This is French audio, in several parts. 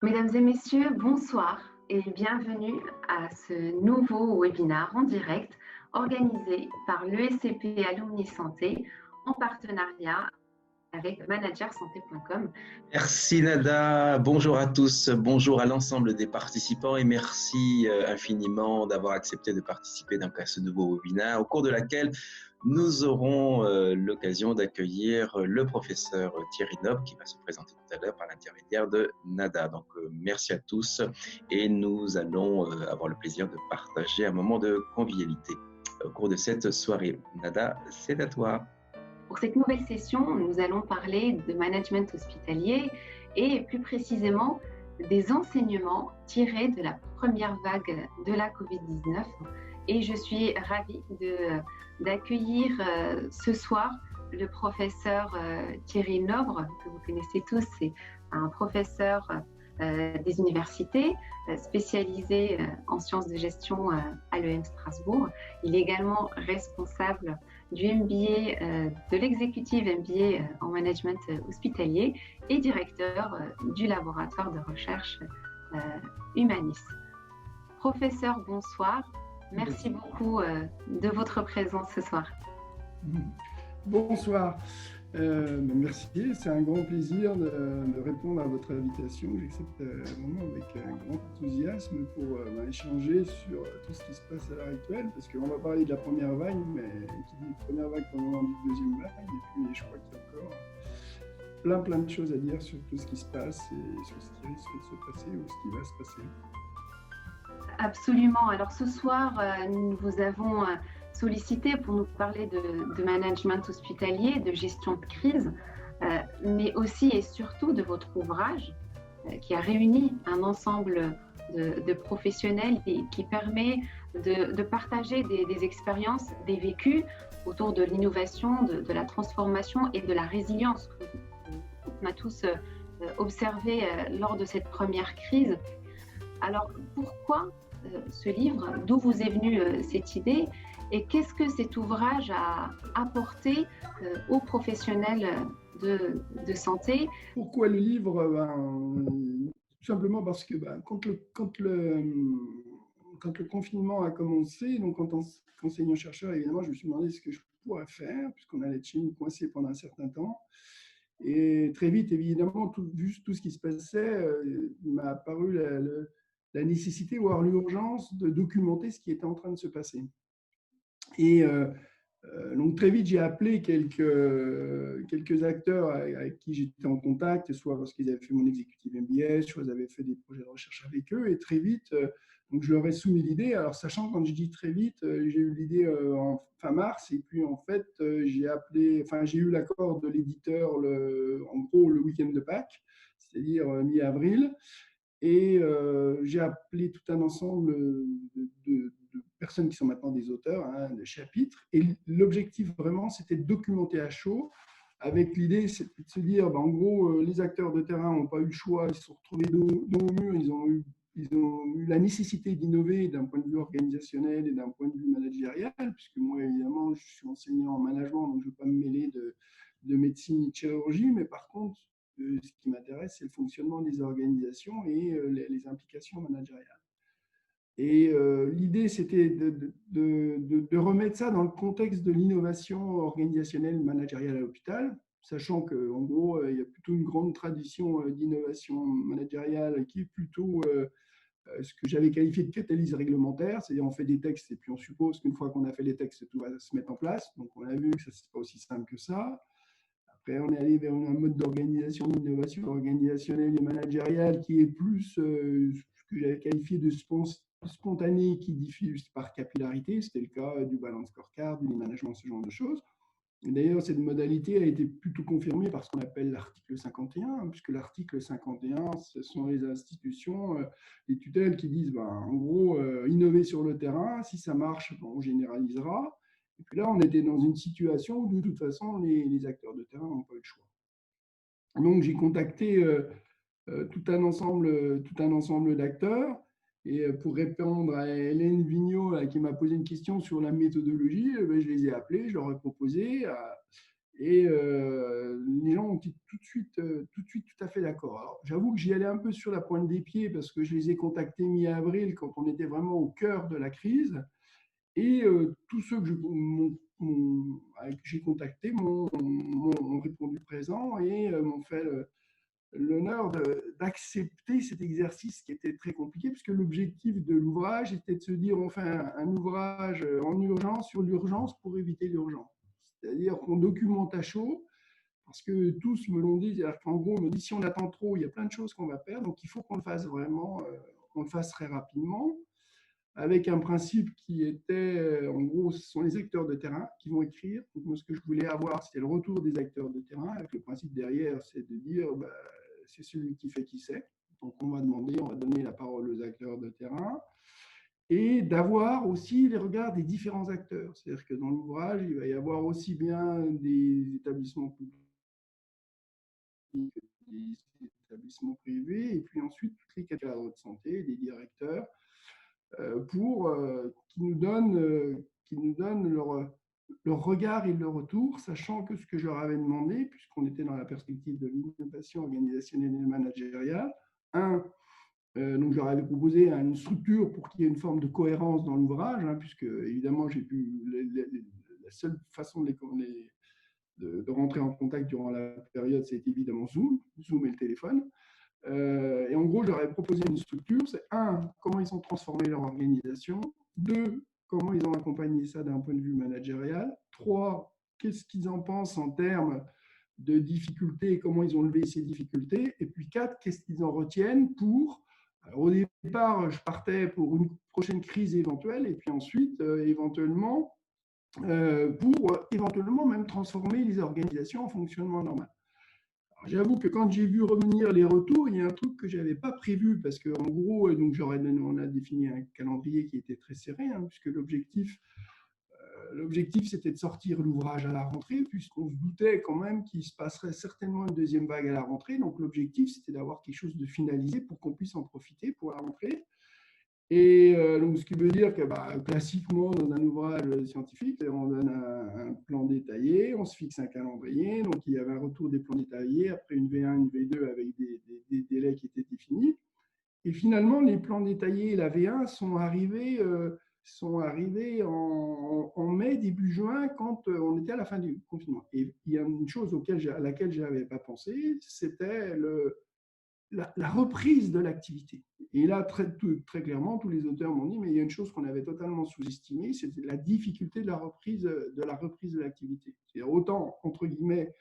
Mesdames et messieurs, bonsoir et bienvenue à ce nouveau webinaire en direct organisé par l'ESCP Alumni Santé en partenariat avec managersanté.com. Merci Nada, bonjour à tous, bonjour à l'ensemble des participants et merci infiniment d'avoir accepté de participer donc à ce nouveau webinaire au cours de laquelle nous aurons l'occasion d'accueillir le professeur Thierry Nob qui va se présenter tout à l'heure par l'intermédiaire de Nada. Donc merci à tous et nous allons avoir le plaisir de partager un moment de convivialité au cours de cette soirée. Nada, c'est à toi. Pour cette nouvelle session, nous allons parler de management hospitalier et plus précisément des enseignements tirés de la première vague de la Covid-19. Et je suis ravie d'accueillir ce soir le professeur Thierry Nobre, que vous connaissez tous. C'est un professeur des universités spécialisé en sciences de gestion à l'EM Strasbourg. Il est également responsable du MBA, de l'exécutive MBA en management hospitalier et directeur du laboratoire de recherche Humanis. Professeur, bonsoir. Merci beaucoup de votre présence ce soir. Bonsoir. Merci, c'est un grand plaisir de répondre à votre invitation. J'accepte vraiment avec grand enthousiasme pour échanger sur tout ce qui se passe à l'heure actuelle, parce qu'on va parler de la première vague, mais qui dit première vague pendant la deuxième vague, et puis je crois qu'il y a encore plein de choses à dire sur tout ce qui se passe et sur ce qui risque de se passer ou ce qui va se passer. Absolument. Alors ce soir, nous vous avons sollicité pour nous parler de management hospitalier, de gestion de crise, mais aussi et surtout de votre ouvrage qui a réuni un ensemble de professionnels et qui permet de partager des expériences, des vécus autour de l'innovation, de la transformation et de la résilience qu'on a tous observé lors de cette première crise. Alors pourquoi ce livre? D'où vous est venue cette idée? Et qu'est-ce que cet ouvrage a apporté aux professionnels de santé? Pourquoi le livre? Tout simplement parce que quand le confinement a commencé, donc en tant qu'enseignant-chercheur, évidemment, je me suis demandé ce que je pourrais faire, puisqu'on allait être chez nous coincé pendant un certain temps. Et très vite, évidemment, vu tout ce qui se passait, il m'a apparu la nécessité, voire l'urgence, de documenter ce qui était en train de se passer. Et donc très vite, j'ai appelé quelques acteurs avec qui j'étais en contact, soit parce qu'ils avaient fait mon executive MBA, soit ils avaient fait des projets de recherche avec eux. Et très vite, donc je leur ai soumis l'idée. Alors sachant, quand je dis très vite, j'ai eu l'idée en fin mars, et puis en fait, j'ai eu l'accord de l'éditeur, en gros, le week-end de Pâques, c'est-à-dire mi-avril. Et j'ai appelé tout un ensemble de personnes qui sont maintenant des auteurs, de chapitres. Et l'objectif vraiment, c'était de documenter à chaud, avec l'idée, c'était de se dire, en gros, les acteurs de terrain n'ont pas eu le choix, ils se sont retrouvés dos au mur, ils ont eu la nécessité d'innover d'un point de vue organisationnel et d'un point de vue managérial, puisque moi, évidemment, je suis enseignant en management, donc je ne vais pas me mêler de médecine ni de chirurgie, mais par contre, ce qui m'intéresse, c'est le fonctionnement des organisations et les implications managériales. Et l'idée, c'était de remettre ça dans le contexte de l'innovation organisationnelle managériale à l'hôpital, sachant qu'en gros, il y a plutôt une grande tradition d'innovation managériale qui est plutôt ce que j'avais qualifié de catalyse réglementaire, c'est-à-dire on fait des textes et puis on suppose qu'une fois qu'on a fait les textes, tout va se mettre en place. Donc on a vu que ce n'est pas aussi simple que ça. Après, on est allé vers un mode d'organisation, d'innovation organisationnelle et managériale qui est plus ce que j'avais qualifié de spontané, qui diffuse par capillarité. C'était le cas du balance scorecard, du management, ce genre de choses. D'ailleurs, cette modalité a été plutôt confirmée par ce qu'on appelle l'article 51, puisque l'article 51, ce sont les institutions, les tutelles qui disent, en gros, innover sur le terrain, si ça marche, on généralisera. Et puis là, on était dans une situation où, de toute façon, les acteurs de terrain n'ont pas eu le choix. Donc, j'ai contacté tout un ensemble d'acteurs. Et pour répondre à Hélène Vigneault, qui m'a posé une question sur la méthodologie, je les ai appelés, je leur ai proposé. Et les gens ont été tout de suite tout à fait d'accord. Alors, j'avoue que j'y allais un peu sur la pointe des pieds parce que je les ai contactés mi-avril quand on était vraiment au cœur de la crise. Et tous ceux que j'ai contactés m'ont répondu présent et m'ont fait l'honneur d'accepter cet exercice qui était très compliqué, puisque l'objectif de l'ouvrage était de se dire on fait un ouvrage en urgence sur l'urgence pour éviter l'urgence. C'est-à-dire qu'on documente à chaud, parce que tous me l'ont dit, c'est-à-dire qu'en gros, on me dit si on attend trop, il y a plein de choses qu'on va perdre, donc il faut qu'on le fasse vraiment, qu'on le fasse très rapidement, avec un principe qui était, en gros, ce sont les acteurs de terrain qui vont écrire. Donc, moi, ce que je voulais avoir, c'était le retour des acteurs de terrain, avec le principe derrière, c'est de dire, bah, c'est celui qui fait qui sait. Donc, on va donner la parole aux acteurs de terrain et d'avoir aussi les regards des différents acteurs. C'est-à-dire que dans l'ouvrage, il va y avoir aussi bien des établissements publics que des établissements privés, et puis ensuite tous les cadres de santé, des directeurs, pour qui nous donnent leur regard et leur retour, sachant que ce que je leur avais demandé, puisqu'on était dans la perspective de l'innovation organisationnelle et managériale, donc je leur avais proposé une structure pour qu'il y ait une forme de cohérence dans l'ouvrage, puisque évidemment la seule façon de rentrer en contact durant la période, c'est évidemment Zoom et le téléphone. Et en gros, je leur ai proposé une structure. C'est comment ils ont transformé leur organisation. 2, comment ils ont accompagné ça d'un point de vue managérial. 3, qu'est-ce qu'ils en pensent en termes de difficultés et comment ils ont levé ces difficultés. Et puis 4, qu'est-ce qu'ils en retiennent pour… Alors, au départ, je partais pour une prochaine crise éventuelle et puis ensuite, pour éventuellement même transformer les organisations en fonctionnement normal. J'avoue que quand j'ai vu revenir les retours, il y a un truc que je n'avais pas prévu parce qu'en gros, donc on a défini un calendrier qui était très serré, puisque l'objectif, c'était de sortir l'ouvrage à la rentrée, puisqu'on se doutait quand même qu'il se passerait certainement une deuxième vague à la rentrée. Donc l'objectif, c'était d'avoir quelque chose de finalisé pour qu'on puisse en profiter pour la rentrée. Et donc, ce qui veut dire que classiquement, dans un ouvrage scientifique, on donne un plan détaillé, on se fixe un calendrier. Donc, il y avait un retour des plans détaillés, après une V1, une V2 avec des délais qui étaient définis. Et finalement, les plans détaillés et la V1 sont arrivés en mai, début juin, quand on était à la fin du confinement. Et il y a une chose à laquelle je n'avais pas pensé, c'était la reprise de l'activité. Et là, très clairement, tous les auteurs m'ont dit, mais il y a une chose qu'on avait totalement sous-estimée, c'était la difficulté de la reprise de l'activité. C'est-à-dire autant, entre guillemets,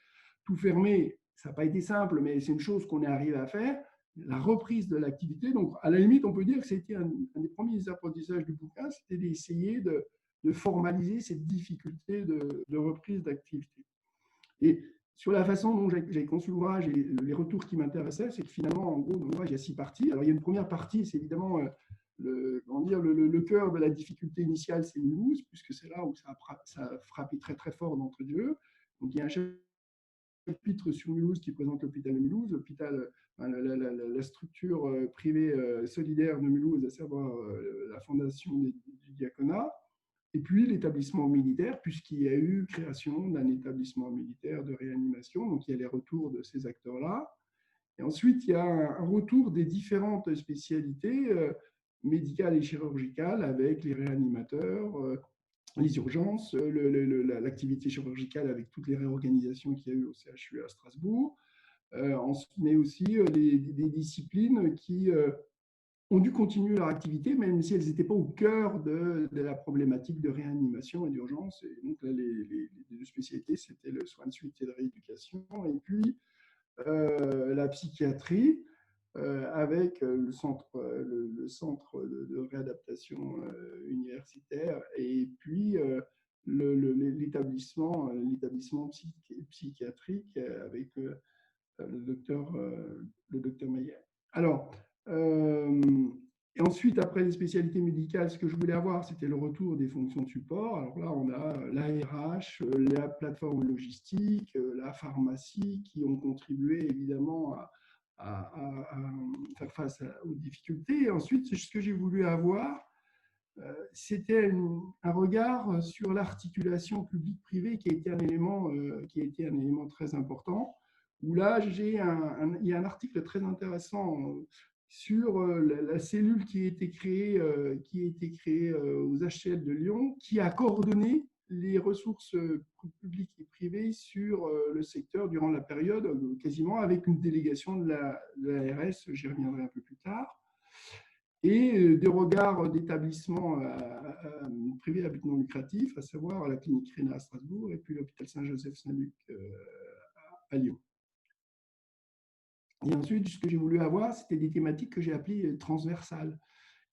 tout fermer, ça n'a pas été simple, mais c'est une chose qu'on est arrivé à faire, la reprise de l'activité. Donc, à la limite, on peut dire que c'était un des premiers apprentissages du bouquin, c'était d'essayer de formaliser cette difficulté de reprise d'activité. Et sur la façon dont j'ai conçu l'ouvrage et les retours qui m'intéressaient, c'est que finalement, en gros, dans l'ouvrage, il y a 6 parties. Alors, il y a une première partie, c'est évidemment le cœur de la difficulté initiale, c'est Mulhouse, puisque c'est là où ça a frappé très, très fort d'entre eux. Donc, il y a un chapitre sur Mulhouse qui présente l'hôpital de Mulhouse, la structure privée solidaire de Mulhouse, à savoir la fondation du diaconat. Et puis l'établissement militaire, puisqu'il y a eu création d'un établissement militaire de réanimation, donc il y a les retours de ces acteurs-là. Et ensuite, il y a un retour des différentes spécialités médicales et chirurgicales avec les réanimateurs, les urgences, l'activité chirurgicale avec toutes les réorganisations qu'il y a eu au CHU à Strasbourg. Mais aussi des disciplines qui ont dû continuer leur activité, même si elles n'étaient pas au cœur de la problématique de réanimation et d'urgence. Et donc, là, les 2 spécialités, c'était le soin de suite et de rééducation, et puis la psychiatrie, avec le centre de réadaptation universitaire, et puis l'établissement psychiatrique avec le docteur Meyer. Alors, et ensuite, après les spécialités médicales, ce que je voulais avoir, c'était le retour des fonctions de support. Alors là, on a l'ARH, la plateforme logistique, la pharmacie, qui ont contribué évidemment à faire face aux difficultés. Et ensuite, ce que j'ai voulu avoir, c'était un regard sur l'articulation publique-privée qui a été un élément très important. Où là, il y a un article très intéressant sur la cellule qui a été créée aux HCL de Lyon, qui a coordonné les ressources publiques et privées sur le secteur durant la période, quasiment avec une délégation de l'ARS, j'y reviendrai un peu plus tard, et des regards d'établissements privés à but non lucratif, à savoir la clinique Réna à Strasbourg et puis l'hôpital Saint-Joseph-Saint-Luc à Lyon. Et ensuite, ce que j'ai voulu avoir, c'était des thématiques que j'ai appelées transversales.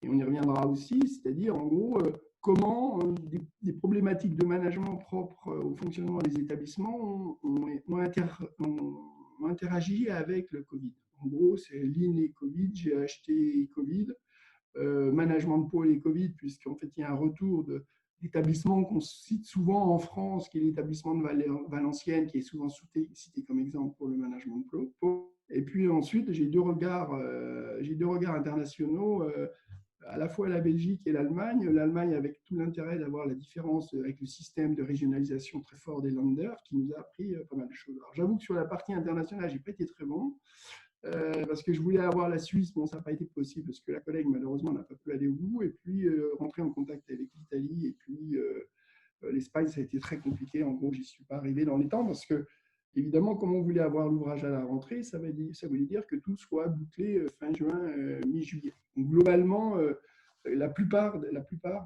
Et on y reviendra aussi, c'est-à-dire en gros, comment des problématiques de management propres au fonctionnement des établissements ont interagi avec le Covid. En gros, c'est l'inné Covid, GHT Covid, management de pôle et Covid, puisqu'en fait, il y a un retour d'établissement qu'on cite souvent en France, qui est l'établissement de Valenciennes, qui est souvent cité comme exemple pour le management de pôle. Et puis ensuite, j'ai deux regards internationaux, à la fois la Belgique et l'Allemagne. L'Allemagne avec tout l'intérêt d'avoir la différence avec le système de régionalisation très fort des Länder, qui nous a appris pas mal de choses. Alors j'avoue que sur la partie internationale, je n'ai pas été très bon, parce que je voulais avoir la Suisse, bon, ça n'a pas été possible, parce que la collègue, malheureusement, n'a pas pu aller au bout, et puis rentrer en contact avec l'Italie, et puis l'Espagne, ça a été très compliqué. En gros, j'y suis pas arrivé dans les temps, parce que évidemment, comme on voulait avoir l'ouvrage à la rentrée, ça voulait dire que tout soit bouclé fin juin, mi-juillet. Donc, globalement, la plupart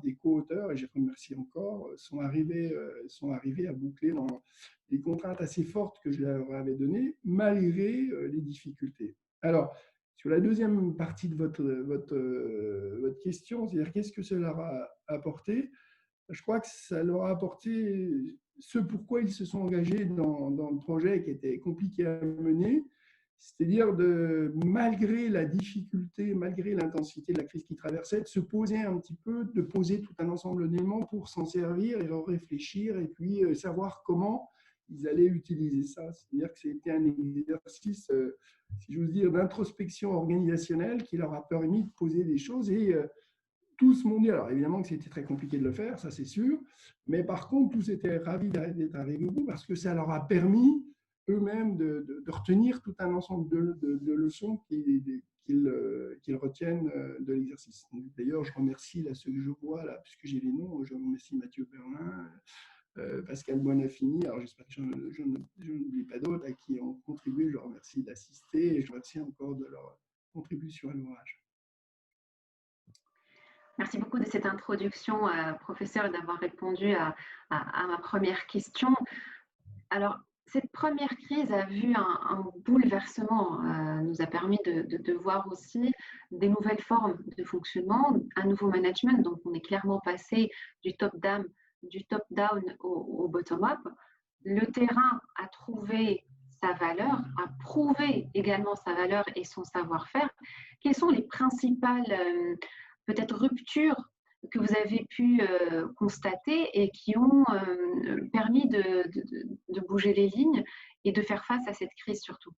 des co-auteurs, et je les remercie encore, sont arrivés à boucler dans des contraintes assez fortes que je leur avais données, malgré les difficultés. Alors, sur la deuxième partie de votre question, c'est-à-dire qu'est-ce que cela leur a apporté, je crois que ça leur a apporté ce pourquoi ils se sont engagés dans le projet qui était compliqué à mener, c'est-à-dire malgré la difficulté, malgré l'intensité de la crise qu'ils traversaient, de se poser un petit peu, de poser tout un ensemble d'éléments pour s'en servir et en réfléchir et puis savoir comment ils allaient utiliser ça. C'est-à-dire que c'était un exercice, si j'ose dire, d'introspection organisationnelle qui leur a permis de poser des choses et tous m'ont dit, alors évidemment que c'était très compliqué de le faire, ça c'est sûr, mais par contre, tous étaient ravis d'être arrivés au bout parce que ça leur a permis eux-mêmes de retenir tout un ensemble de leçons qu'ils retiennent de l'exercice. D'ailleurs, je remercie là, ceux que je vois, là, puisque j'ai les noms, je remercie Mathieu Berlin, Pascal Bonafini, alors j'espère que je n'oublie pas d'autres à qui ont contribué, je remercie d'assister et je remercie encore de leur contribution à l'ouvrage. Merci beaucoup de cette introduction, professeur, d'avoir répondu à ma première question. Alors, cette première crise a vu un bouleversement, nous a permis de voir aussi des nouvelles formes de fonctionnement, un nouveau management. Donc, on est clairement passé du top-down au bottom-up. Le terrain a trouvé sa valeur, a prouvé également sa valeur et son savoir-faire. Quelles sont les principales peut-être ruptures que vous avez pu constater et qui ont permis de bouger les lignes et de faire face à cette crise surtout?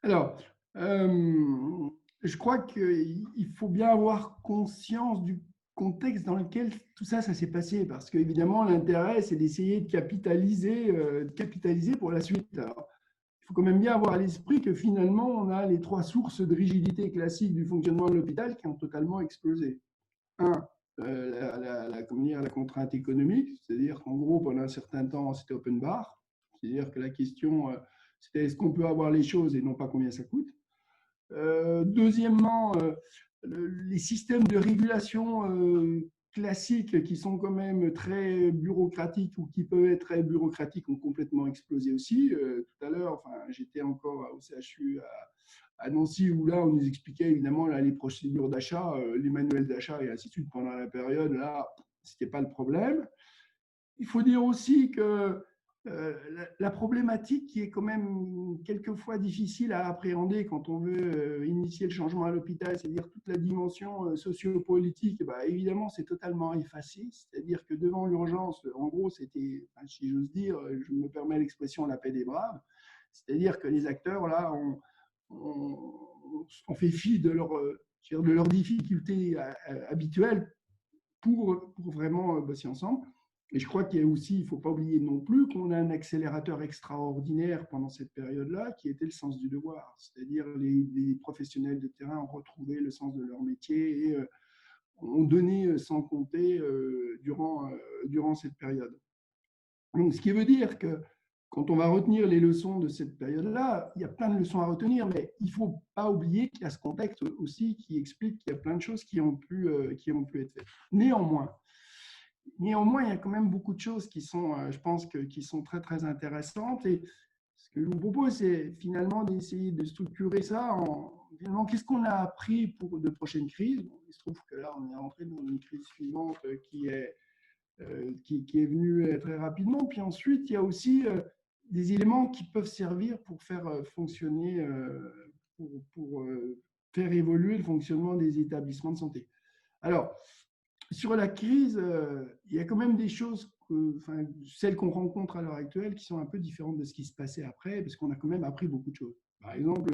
Alors, je crois qu'il faut bien avoir conscience du contexte dans lequel tout ça s'est passé, parce qu'évidemment, l'intérêt, c'est d'essayer de capitaliser pour la suite. Alors, il faut quand même bien avoir à l'esprit que finalement, on a les trois sources de rigidité classique du fonctionnement de l'hôpital qui ont totalement explosé. Un, la contrainte économique, c'est-à-dire qu'en gros, pendant un certain temps, c'était open bar, c'est-à-dire que la question, c'était est-ce qu'on peut avoir les choses et non pas combien ça coûte. Deuxièmement, les systèmes de régulation classiques qui sont quand même très bureaucratiques ou qui peuvent être très bureaucratiques ont complètement explosé aussi. Tout à l'heure, j'étais encore au CHU à Nancy où là, on nous expliquait évidemment là, les procédures d'achat, les manuels d'achat et ainsi de suite pendant la période. Là, ce n'était pas le problème. Il faut dire aussi que la problématique qui est quand même quelquefois difficile à appréhender quand on veut initier le changement à l'hôpital, c'est-à-dire toute la dimension sociopolitique, bah, évidemment, c'est totalement effacé. C'est-à-dire que devant l'urgence, en gros, c'était, si j'ose dire, je me permets l'expression, la paix des braves. C'est-à-dire que les acteurs, là, on fait fi de leurs difficultés habituelles pour vraiment bosser ensemble. Et je crois qu'il y a aussi, il ne faut pas oublier non plus qu'on a un accélérateur extraordinaire pendant cette période-là, qui était le sens du devoir. C'est-à-dire les professionnels de terrain ont retrouvé le sens de leur métier et ont donné sans compter durant cette période. Donc, ce qui veut dire que quand on va retenir les leçons de cette période-là, il y a plein de leçons à retenir, mais il ne faut pas oublier qu'il y a ce contexte aussi qui explique qu'il y a plein de choses qui ont pu être faites. Néanmoins, il y a quand même beaucoup de choses qui sont, je pense, qui sont très, très intéressantes. Et ce que je vous propose, c'est finalement d'essayer de structurer ça finalement, qu'est-ce qu'on a appris pour de prochaines crises. Bon, il se trouve que là, on est entré dans une crise suivante qui est venue très rapidement. Puis ensuite, il y a aussi des éléments qui peuvent servir pour faire fonctionner, pour faire évoluer le fonctionnement des établissements de santé. Alors, sur la crise, il y a quand même des choses, celles qu'on rencontre à l'heure actuelle, qui sont un peu différentes de ce qui se passait après, parce qu'on a quand même appris beaucoup de choses. Par exemple,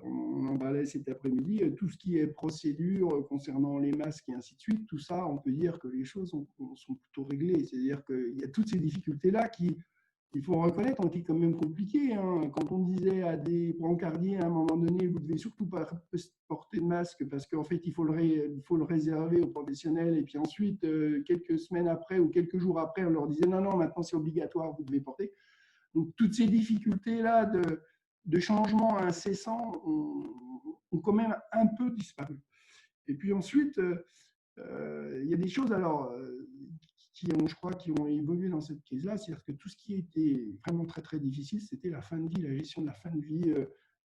on en parlait cet après-midi, tout ce qui est procédure concernant les masques et ainsi de suite, tout ça, on peut dire que les choses sont plutôt réglées. C'est-à-dire qu'il y a toutes ces difficultés-là qui, il faut reconnaître, ont été quand même compliquées. Quand on disait à des brancardiers à un moment donné, vous devez surtout pas porter de masque parce qu'en fait, il faut le réserver aux professionnels. Et puis ensuite, quelques semaines après ou quelques jours après, on leur disait non, non, maintenant c'est obligatoire, vous devez porter. Donc toutes ces difficultés-là de changement incessant ont quand même un peu disparu. Et puis ensuite, il y a des choses alors je crois, qui ont évolué dans cette crise-là. C'est-à-dire que tout ce qui était vraiment très, très difficile, c'était la fin de vie, la gestion de la fin de vie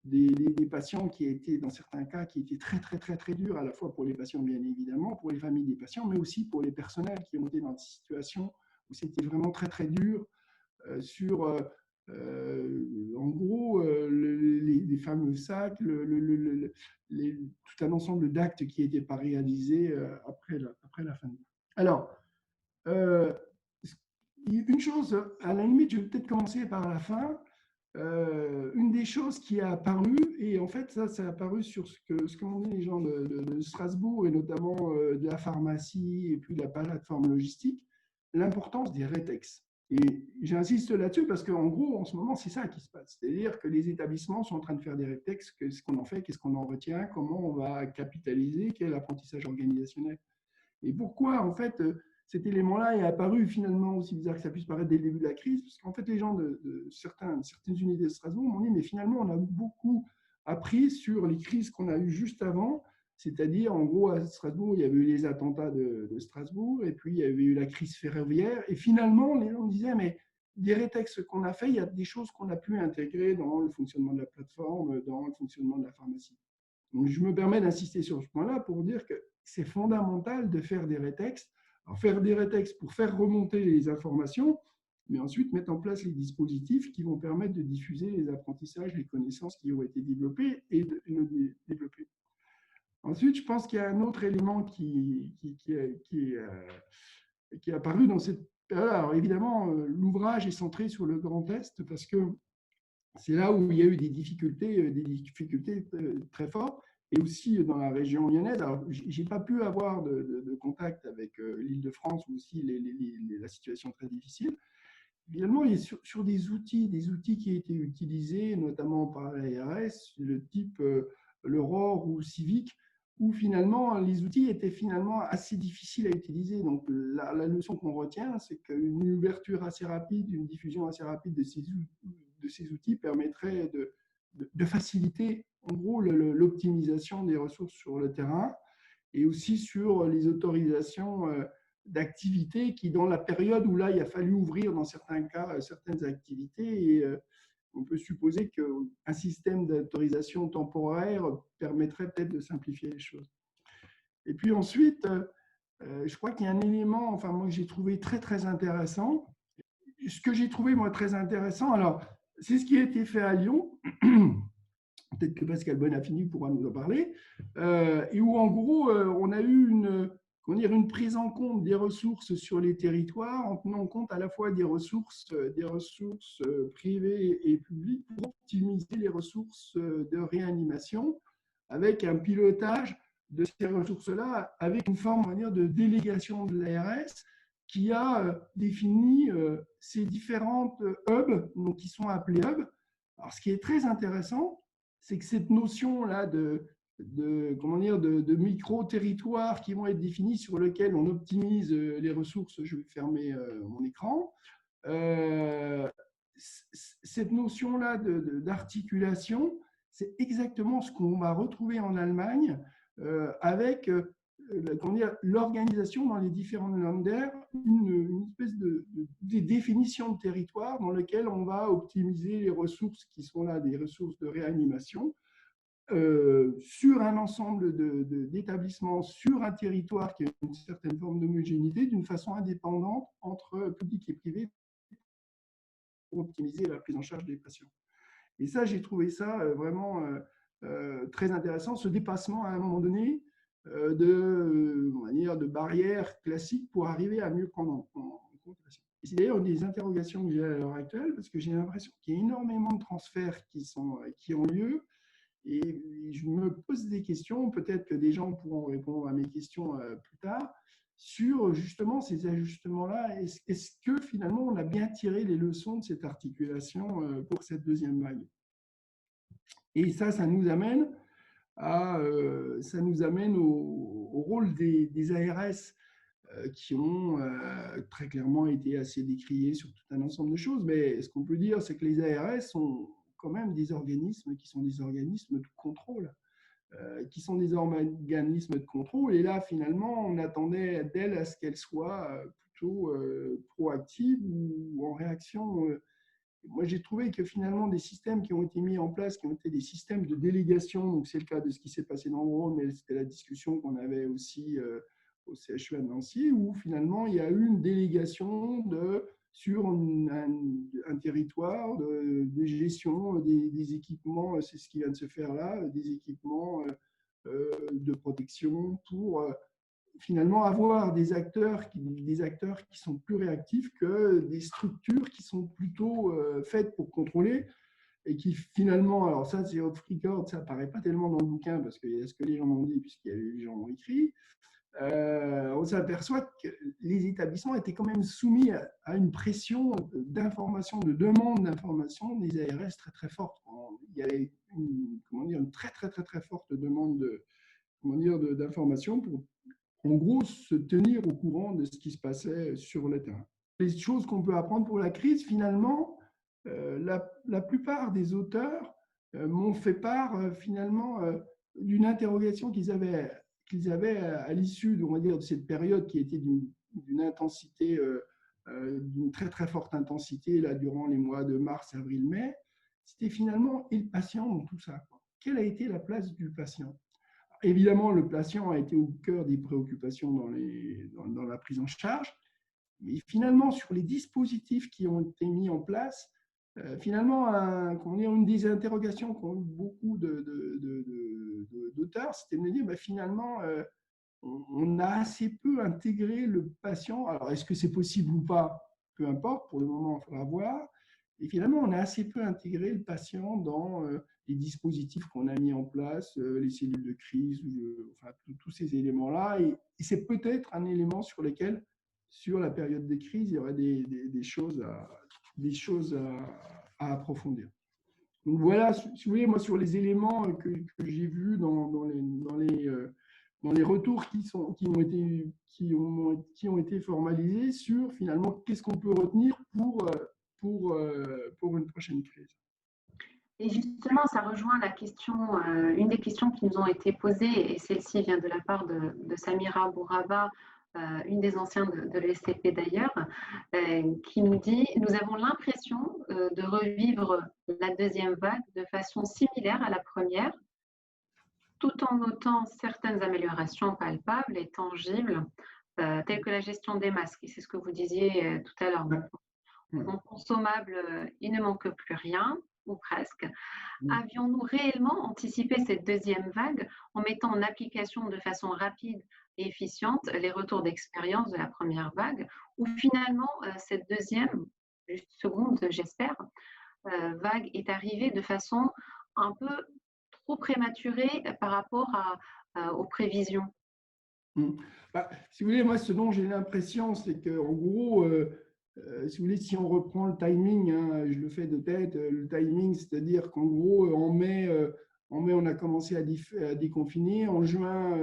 des patients qui étaient, dans certains cas, qui étaient très, très, très, très durs, à la fois pour les patients, bien évidemment, pour les familles des patients, mais aussi pour les personnels qui ont été dans des situations où c'était vraiment très, très dur en gros, les fameux sacs, tout un ensemble d'actes qui n'étaient pas réalisés après la fin de vie. Alors, une chose, à la limite, je vais peut-être commencer par la fin. Une des choses qui a apparu, et en fait, ça a apparu sur ce qu'ont dit les gens de Strasbourg, et notamment de la pharmacie et puis de la plateforme logistique, l'importance des rétex. Et j'insiste là-dessus parce qu'en gros, en ce moment, c'est ça qui se passe. C'est-à-dire que les établissements sont en train de faire des rétex, qu'est-ce qu'on en fait, qu'est-ce qu'on en retient, comment on va capitaliser, quel est l'apprentissage organisationnel. Et pourquoi, en fait, cet élément-là est apparu finalement, aussi bizarre que ça puisse paraître dès le début de la crise, parce qu'en fait, les gens de certaines unités de Strasbourg m'ont dit, mais finalement, on a beaucoup appris sur les crises qu'on a eues juste avant, c'est-à-dire, en gros, à Strasbourg, il y avait eu les attentats de Strasbourg, et puis il y avait eu la crise ferroviaire, et finalement, les gens me disaient, mais des rétextes qu'on a fait, il y a des choses qu'on a pu intégrer dans le fonctionnement de la plateforme, dans le fonctionnement de la pharmacie. Donc, je me permets d'insister sur ce point-là pour dire que c'est fondamental de faire des rétextes. Alors, faire des rétextes pour faire remonter les informations, mais ensuite mettre en place les dispositifs qui vont permettre de diffuser les apprentissages, les connaissances qui ont été développées et de les développer. Ensuite, je pense qu'il y a un autre élément qui est apparu dans cette période. Alors, évidemment, l'ouvrage est centré sur le Grand Est parce que c'est là où il y a eu des difficultés très fortes, et aussi dans la région lyonnaise. Alors, je n'ai pas pu avoir de contact avec l'Île-de-France, où aussi la situation est très difficile. Évidemment, il y a sur des outils qui ont été utilisés, notamment par l'ARS, le type l'Aurore ou Civic, où finalement les outils étaient finalement assez difficiles à utiliser. Donc la leçon qu'on retient, c'est qu'une ouverture assez rapide, une diffusion assez rapide de ces outils permettrait de faciliter en gros l'optimisation des ressources sur le terrain, et aussi sur les autorisations d'activités qui, dans la période où là, il a fallu ouvrir dans certains cas certaines activités, et on peut supposer qu'un système d'autorisation temporaire permettrait peut-être de simplifier les choses. Et puis ensuite, je crois qu'il y a un élément, enfin moi, que j'ai trouvé très, très intéressant. Ce que j'ai trouvé, moi, très intéressant, alors, c'est ce qui a été fait à Lyon. Peut-être que Pascal Bonafini pourra nous en parler, et où en gros, on a eu une prise en compte des ressources sur les territoires, en tenant compte à la fois des ressources privées et publiques pour optimiser les ressources de réanimation, avec un pilotage de ces ressources-là avec une forme, on va dire, de délégation de l'ARS qui a défini ces différentes hubs, donc qui sont appelés hubs. Alors, ce qui est très intéressant, c'est que cette notion-là comment dire, de micro-territoires qui vont être définis sur lesquels on optimise les ressources, je vais fermer mon écran, cette notion-là d'articulation, c'est exactement ce qu'on va retrouver en Allemagne avec l'organisation dans les différents Länder, une espèce de définition de territoire dans lequel on va optimiser les ressources qui sont là, des ressources de réanimation, sur un ensemble d'établissements, sur un territoire qui a une certaine forme d'homogénéité, d'une façon indépendante entre public et privé pour optimiser la prise en charge des patients. Et ça, j'ai trouvé ça vraiment très intéressant, ce dépassement à un moment donné de barrières classiques pour arriver à mieux prendre en compte la patient. C'est d'ailleurs une des interrogations que j'ai à l'heure actuelle, parce que j'ai l'impression qu'il y a énormément de transferts qui ont lieu, et je me pose des questions, peut-être que des gens pourront répondre à mes questions plus tard, sur justement ces ajustements-là. Est-ce que finalement on a bien tiré les leçons de cette articulation pour cette deuxième vague? Et ça nous amène au rôle des ARS qui ont très clairement été assez décriés sur tout un ensemble de choses. Mais ce qu'on peut dire, c'est que les ARS sont quand même des organismes qui sont des organismes de contrôle. Et là, finalement, on attendait d'elles à ce qu'elles soient plutôt proactives ou en réaction. Moi, j'ai trouvé que finalement, des systèmes qui ont été mis en place, qui ont été des systèmes de délégation, donc c'est le cas de ce qui s'est passé dans le Rhône, mais c'était la discussion qu'on avait aussi au CHU à Nancy, où finalement, il y a eu une délégation sur un territoire de gestion des équipements, c'est ce qui vient de se faire là, des équipements de protection pour finalement avoir des acteurs qui sont plus réactifs que des structures qui sont plutôt faites pour contrôler et qui finalement, alors ça c'est off record, ça apparaît pas tellement dans le bouquin parce qu'il y a ce que les gens ont dit puisqu'il y a les gens ont écrit, on s'aperçoit que les établissements étaient quand même soumis à une pression d'information, de demande d'information des ARS très très forte. Il y avait une très très très très forte demande d'information pour en gros se tenir au courant de ce qui se passait sur le terrain. Les choses qu'on peut apprendre pour la crise, finalement, la plupart des auteurs m'ont fait part finalement d'une interrogation qu'ils avaient à l'issue, on va dire, de cette période qui était d'une intensité, d'une très très forte intensité là durant les mois de mars, avril, mai. C'était finalement et le patient dans tout ça. Quelle a été la place du patient? Évidemment, le patient a été au cœur des préoccupations dans la prise en charge, mais finalement, sur les dispositifs qui ont été mis en place, finalement, une des interrogations qu'ont eu beaucoup d'auteurs, c'était de me dire, finalement, on a assez peu intégré le patient. Alors, est-ce que c'est possible ou pas? Peu importe, pour le moment, il faudra voir. Et finalement, on a assez peu intégré le patient dans les dispositifs qu'on a mis en place, les cellules de crise, enfin, tous ces éléments-là. Et c'est peut-être un élément sur lequel, sur la période de crise, il y aurait des choses à approfondir. Donc voilà, si vous voulez, moi, sur les éléments que j'ai vus dans les retours qui ont été formalisés sur, finalement, qu'est-ce qu'on peut retenir pour une prochaine crise. Et justement, ça rejoint la question, une des questions qui nous ont été posées, et celle-ci vient de la part de Samira Bouraba, une des anciennes de l'ESCP d'ailleurs, qui nous dit « Nous avons l'impression de revivre la deuxième vague de façon similaire à la première, tout en notant certaines améliorations palpables et tangibles, telles que la gestion des masques. » Et c'est ce que vous disiez tout à l'heure. En consommable, il ne manque plus rien, ou presque. Avions-nous réellement anticipé cette deuxième vague en mettant en application de façon rapide et efficiente les retours d'expérience de la première vague, ou finalement cette deuxième, seconde, j'espère, vague est arrivée de façon un peu trop prématuré par rapport aux prévisions? Si vous voulez, moi, ce dont j'ai l'impression, c'est qu'en gros, si vous voulez, si on reprend le timing, hein, je le fais de tête, le timing, c'est-à-dire qu'en gros, en mai, on a commencé à déconfiner. En juin,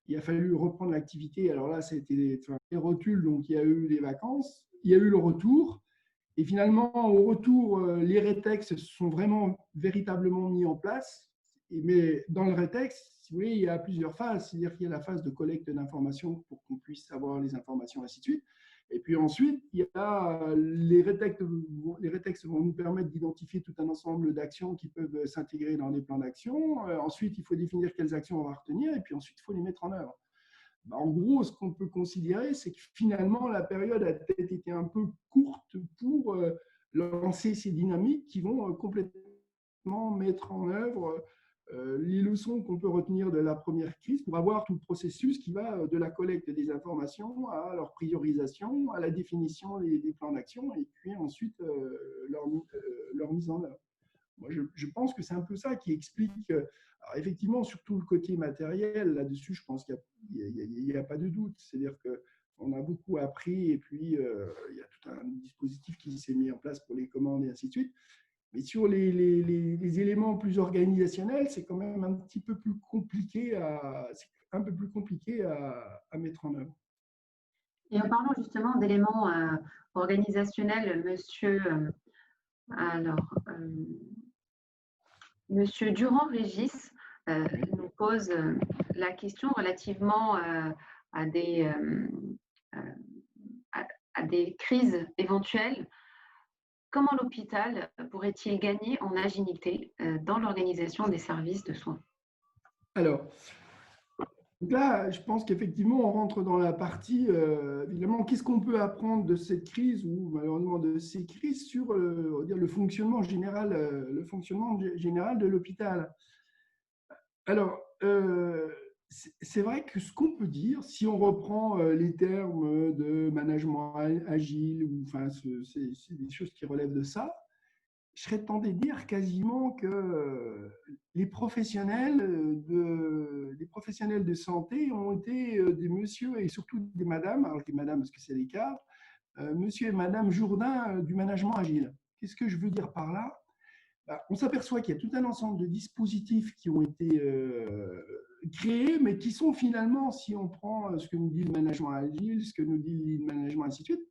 il a fallu reprendre l'activité. Alors là, ça a été des rotules, donc il y a eu les vacances, il y a eu le retour. Et finalement, au retour, les rétex se sont vraiment véritablement mis en place. Mais dans le rétex, si vous voulez, il y a plusieurs phases. C'est-à-dire qu'il y a la phase de collecte d'informations pour qu'on puisse avoir les informations, ainsi de suite. Et puis ensuite, il y a les rétex. Les rétex vont nous permettre d'identifier tout un ensemble d'actions qui peuvent s'intégrer dans des plans d'action. Ensuite, il faut définir quelles actions on va retenir. Et puis ensuite, il faut les mettre en œuvre. En gros, ce qu'on peut considérer, c'est que finalement, la période a peut-être été un peu courte pour lancer ces dynamiques qui vont complètement mettre en œuvre les leçons qu'on peut retenir de la première crise pour avoir tout le processus qui va de la collecte des informations à leur priorisation, à la définition des plans d'action et puis ensuite leur mise en œuvre. Moi, je pense que c'est un peu ça qui explique, alors effectivement, surtout le côté matériel, là-dessus, je pense qu'il n'y a pas de doute. C'est-à-dire qu'on a beaucoup appris et puis il y a tout un dispositif qui s'est mis en place pour les commandes et ainsi de suite. Mais sur les éléments plus organisationnels, c'est quand même un petit peu plus compliqué à mettre en œuvre. Et en parlant justement d'éléments organisationnels, Monsieur Durand-Régis nous pose la question relativement à des crises éventuelles. Comment l'hôpital pourrait-il gagner en agilité dans l'organisation des services de soins? Alors, là, je pense qu'effectivement, on rentre dans la partie, évidemment, qu'est-ce qu'on peut apprendre de cette crise ou malheureusement de ces crises sur on va dire, le fonctionnement général de l'hôpital. Alors, c'est vrai que ce qu'on peut dire, si on reprend les termes de management agile, ou enfin, c'est des choses qui relèvent de ça, je serais tenté de dire quasiment que les professionnels de santé ont été des messieurs et surtout des madames, alors je dis madame parce que c'est les cadres, monsieur et madame Jourdain du management agile. Qu'est-ce que je veux dire par là? On s'aperçoit qu'il y a tout un ensemble de dispositifs qui ont été créés, mais qui sont finalement, si on prend ce que nous dit le management agile, ce que nous dit le management, ainsi de suite,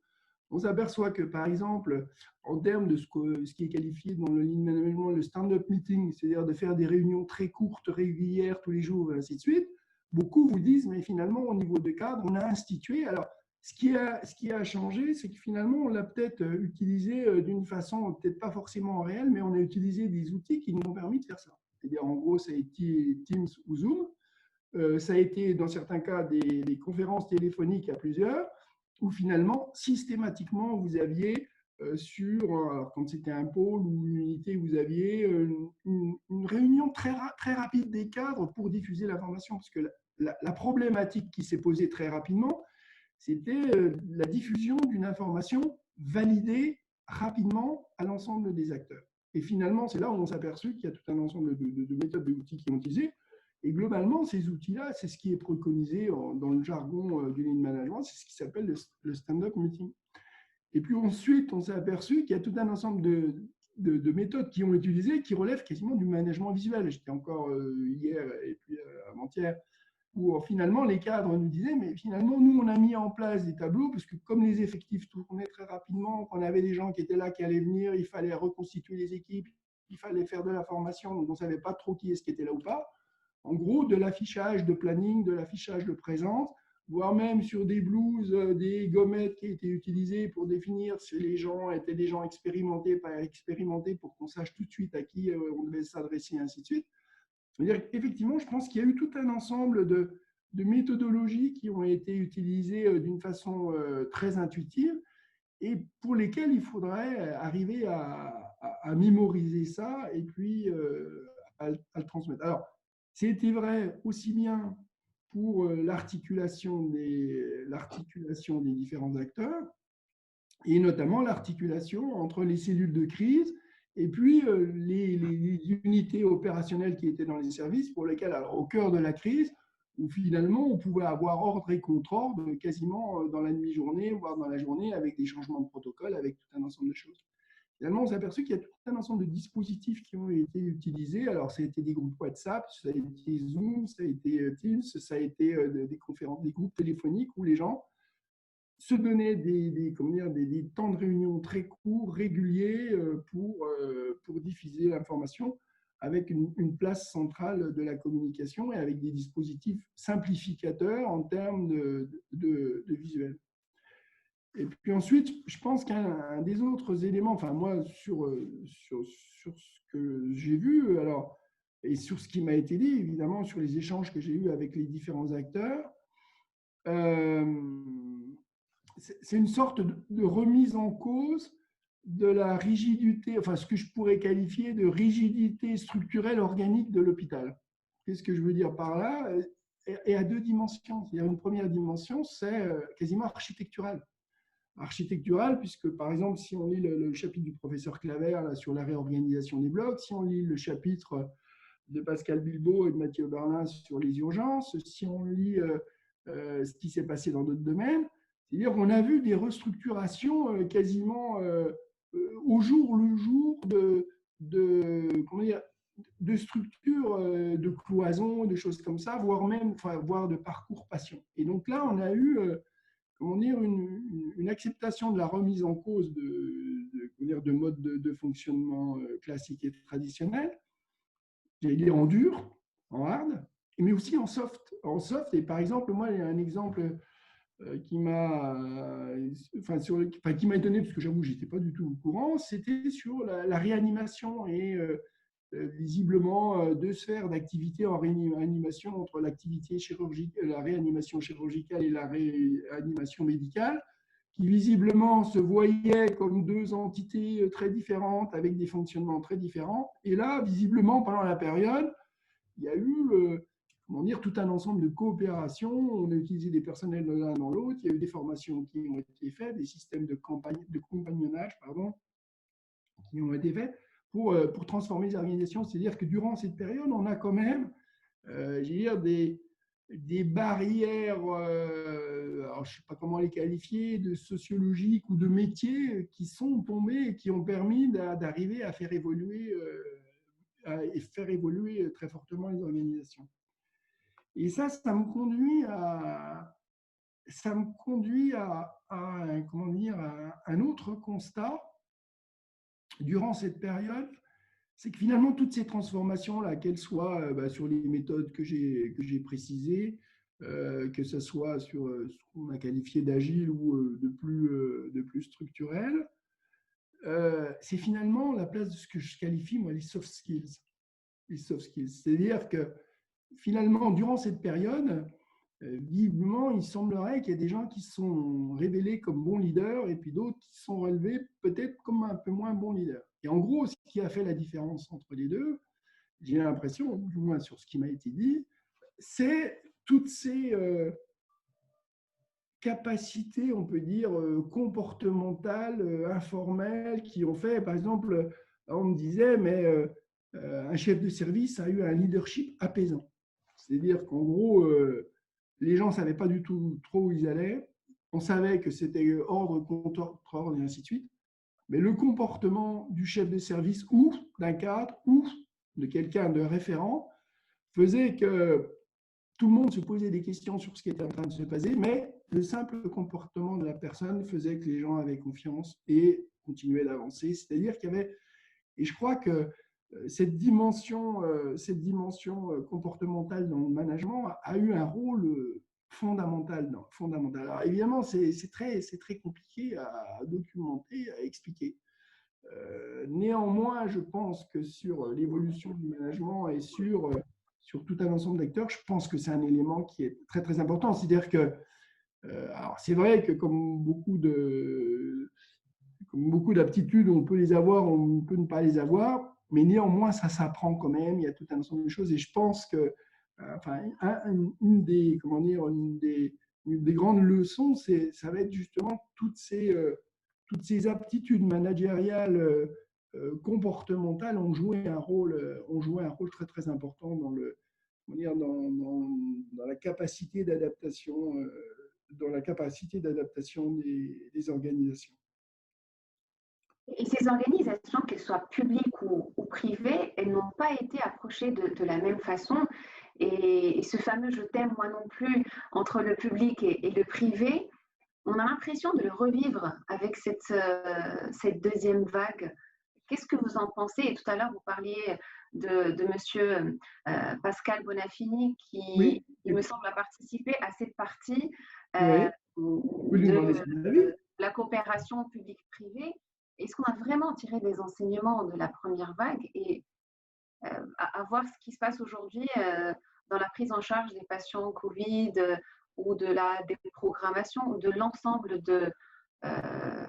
on s'aperçoit que, par exemple, en termes de ce qui est qualifié dans le lean management, le stand-up meeting, c'est-à-dire de faire des réunions très courtes, régulières, tous les jours, et ainsi de suite, beaucoup vous disent, mais finalement, au niveau des cadres, on a institué. Alors, ce qui a changé, c'est que finalement, on l'a peut-être utilisé d'une façon peut-être pas forcément réelle, mais on a utilisé des outils qui nous ont permis de faire ça. C'est-à-dire, en gros, ça a été Teams ou Zoom. Ça a été, dans certains cas, des conférences téléphoniques à plusieurs, où finalement, systématiquement, vous aviez alors quand c'était un pôle ou une unité, vous aviez une réunion très rapide des cadres pour diffuser l'information. Parce que la problématique qui s'est posée très rapidement, c'était la diffusion d'une information validée rapidement à l'ensemble des acteurs. Et finalement, c'est là où on s'est aperçu qu'il y a tout un ensemble de méthodes, d'outils qui ont utilisé. Et globalement, ces outils-là, c'est ce qui est préconisé dans le jargon du lean management, c'est ce qui s'appelle le stand-up meeting. Et puis ensuite, on s'est aperçu qu'il y a tout un ensemble de méthodes qui ont été utilisées qui relèvent quasiment du management visuel. J'étais encore hier et puis avant-hier, où finalement les cadres nous disaient, mais finalement, nous, on a mis en place des tableaux, parce que comme les effectifs tournaient très rapidement, qu'on avait des gens qui étaient là, qui allaient venir, il fallait reconstituer les équipes, il fallait faire de la formation, donc on ne savait pas trop qui est-ce qui était là ou pas. En gros, de l'affichage de planning, de l'affichage de présence, voire même sur des blouses, des gommettes qui étaient utilisées pour définir si les gens étaient des gens expérimentés, pas expérimentés, pour qu'on sache tout de suite à qui on devait s'adresser, et ainsi de suite. Effectivement, je pense qu'il y a eu tout un ensemble de méthodologies qui ont été utilisées d'une façon très intuitive et pour lesquelles il faudrait arriver à mémoriser ça et puis à le transmettre. Alors, c'était vrai aussi bien pour l'articulation des différents acteurs et notamment l'articulation entre les cellules de crise et puis les unités opérationnelles qui étaient dans les services pour lesquelles, alors, au cœur de la crise, où finalement on pouvait avoir ordre et contre-ordre quasiment dans la demi-journée, voire dans la journée, avec des changements de protocole, avec tout un ensemble de choses. Finalement, on s'est aperçu qu'il y a tout un ensemble de dispositifs qui ont été utilisés. Alors, ça a été des groupes WhatsApp, ça a été Zoom, ça a été Teams, ça a été des conférences, des groupes téléphoniques où les gens se donnaient des temps de réunion très courts, réguliers, pour diffuser l'information avec une place centrale de la communication et avec des dispositifs simplificateurs en termes de visuel. Et puis ensuite, je pense qu'un des autres éléments, enfin moi, sur ce que j'ai vu, alors, et sur ce qui m'a été dit, évidemment, sur les échanges que j'ai eus avec les différents acteurs, c'est une sorte de remise en cause de la rigidité, enfin ce que je pourrais qualifier de rigidité structurelle organique de l'hôpital. Qu'est-ce que je veux dire par là? Et à deux dimensions. C'est-à-dire une première dimension, c'est quasiment architectural. Architectural, puisque par exemple, si on lit le chapitre du professeur Claver là, sur la réorganisation des blocs, si on lit le chapitre de Pascal Bilbao et de Mathieu Berlin sur les urgences, si on lit ce qui s'est passé dans d'autres domaines, c'est-à-dire qu'on a vu des restructurations quasiment au jour le jour de structures, de cloisons, de choses comme ça, voire de parcours patients. Et donc là, on a eu une acceptation de la remise en cause de modes de fonctionnement classiques et traditionnels, j'allais dire en dur, en hard, mais aussi en soft. En soft, et par exemple, moi, il y a un exemple qui m'a étonné, parce que j'avoue, je n'étais pas du tout au courant, c'était sur la réanimation et visiblement deux sphères d'activité en réanimation entre l'activité chirurgicale, la réanimation chirurgicale et la réanimation médicale, qui visiblement se voyaient comme deux entités très différentes avec des fonctionnements très différents. Et là, visiblement, pendant la période, il y a eu tout un ensemble de coopération. On a utilisé des personnels de l'un dans l'autre. Il y a eu des formations qui ont été faites, des systèmes de compagnonnage qui ont été faits pour transformer les organisations. C'est-à-dire que durant cette période, on a quand même des barrières, alors je ne sais pas comment les qualifier, de sociologiques ou de métiers qui sont tombés et qui ont permis d'arriver à faire évoluer très fortement les organisations. Et ça me conduit à un autre constat durant cette période, c'est que finalement, toutes ces transformations-là, qu'elles soient sur les méthodes que j'ai précisées, que ce soit sur ce qu'on a qualifié d'agile ou de plus structurel, c'est finalement la place de ce que je qualifie, moi, les soft skills. Les soft skills. C'est-à-dire que finalement, durant cette période, visiblement, il semblerait qu'il y ait des gens qui sont révélés comme bons leaders et puis d'autres qui sont relevés peut-être comme un peu moins bons leaders. Et en gros, ce qui a fait la différence entre les deux, j'ai l'impression, du moins sur ce qui m'a été dit, c'est toutes ces capacités, on peut dire, comportementales, informelles, qui ont fait, par exemple, on me disait, mais un chef de service a eu un leadership apaisant. C'est-à-dire qu'en gros, les gens ne savaient pas du tout trop où ils allaient. On savait que c'était ordre contre ordre et ainsi de suite. Mais le comportement du chef de service ou d'un cadre ou de quelqu'un de référent faisait que tout le monde se posait des questions sur ce qui était en train de se passer, mais le simple comportement de la personne faisait que les gens avaient confiance et continuaient d'avancer. C'est-à-dire qu'il y avait, et je crois que cette dimension comportementale dans le management a eu un rôle fondamental. Alors évidemment, c'est très compliqué à documenter, à expliquer. Néanmoins, je pense que sur l'évolution du management et sur tout un ensemble d'acteurs, je pense que c'est un élément qui est très, très important. C'est-à-dire que, alors c'est vrai que comme beaucoup d'aptitudes, on peut les avoir, on peut ne pas les avoir, mais néanmoins, ça s'apprend quand même. Il y a tout un ensemble de choses. Et je pense que, une des grandes leçons, ça va être justement toutes ces aptitudes managériales comportementales ont joué un rôle très très important dans la capacité d'adaptation, des organisations. Et ces organisations, qu'elles soient publiques ou privées, elles n'ont pas été approchées de la même façon. Et ce fameux je t'aime, moi non plus, entre le public et le privé, on a l'impression de le revivre avec cette deuxième vague. Qu'est-ce que vous en pensez? Et tout à l'heure, vous parliez de monsieur Pascal Bonafini, Oui, qui, il me semble, a participé à cette partie oui, vous lui demandez de son avis. la coopération publique-privée. Est-ce qu'on a vraiment tiré des enseignements de la première vague et à voir ce qui se passe aujourd'hui dans la prise en charge des patients Covid ou de la déprogrammation ou de l'ensemble euh,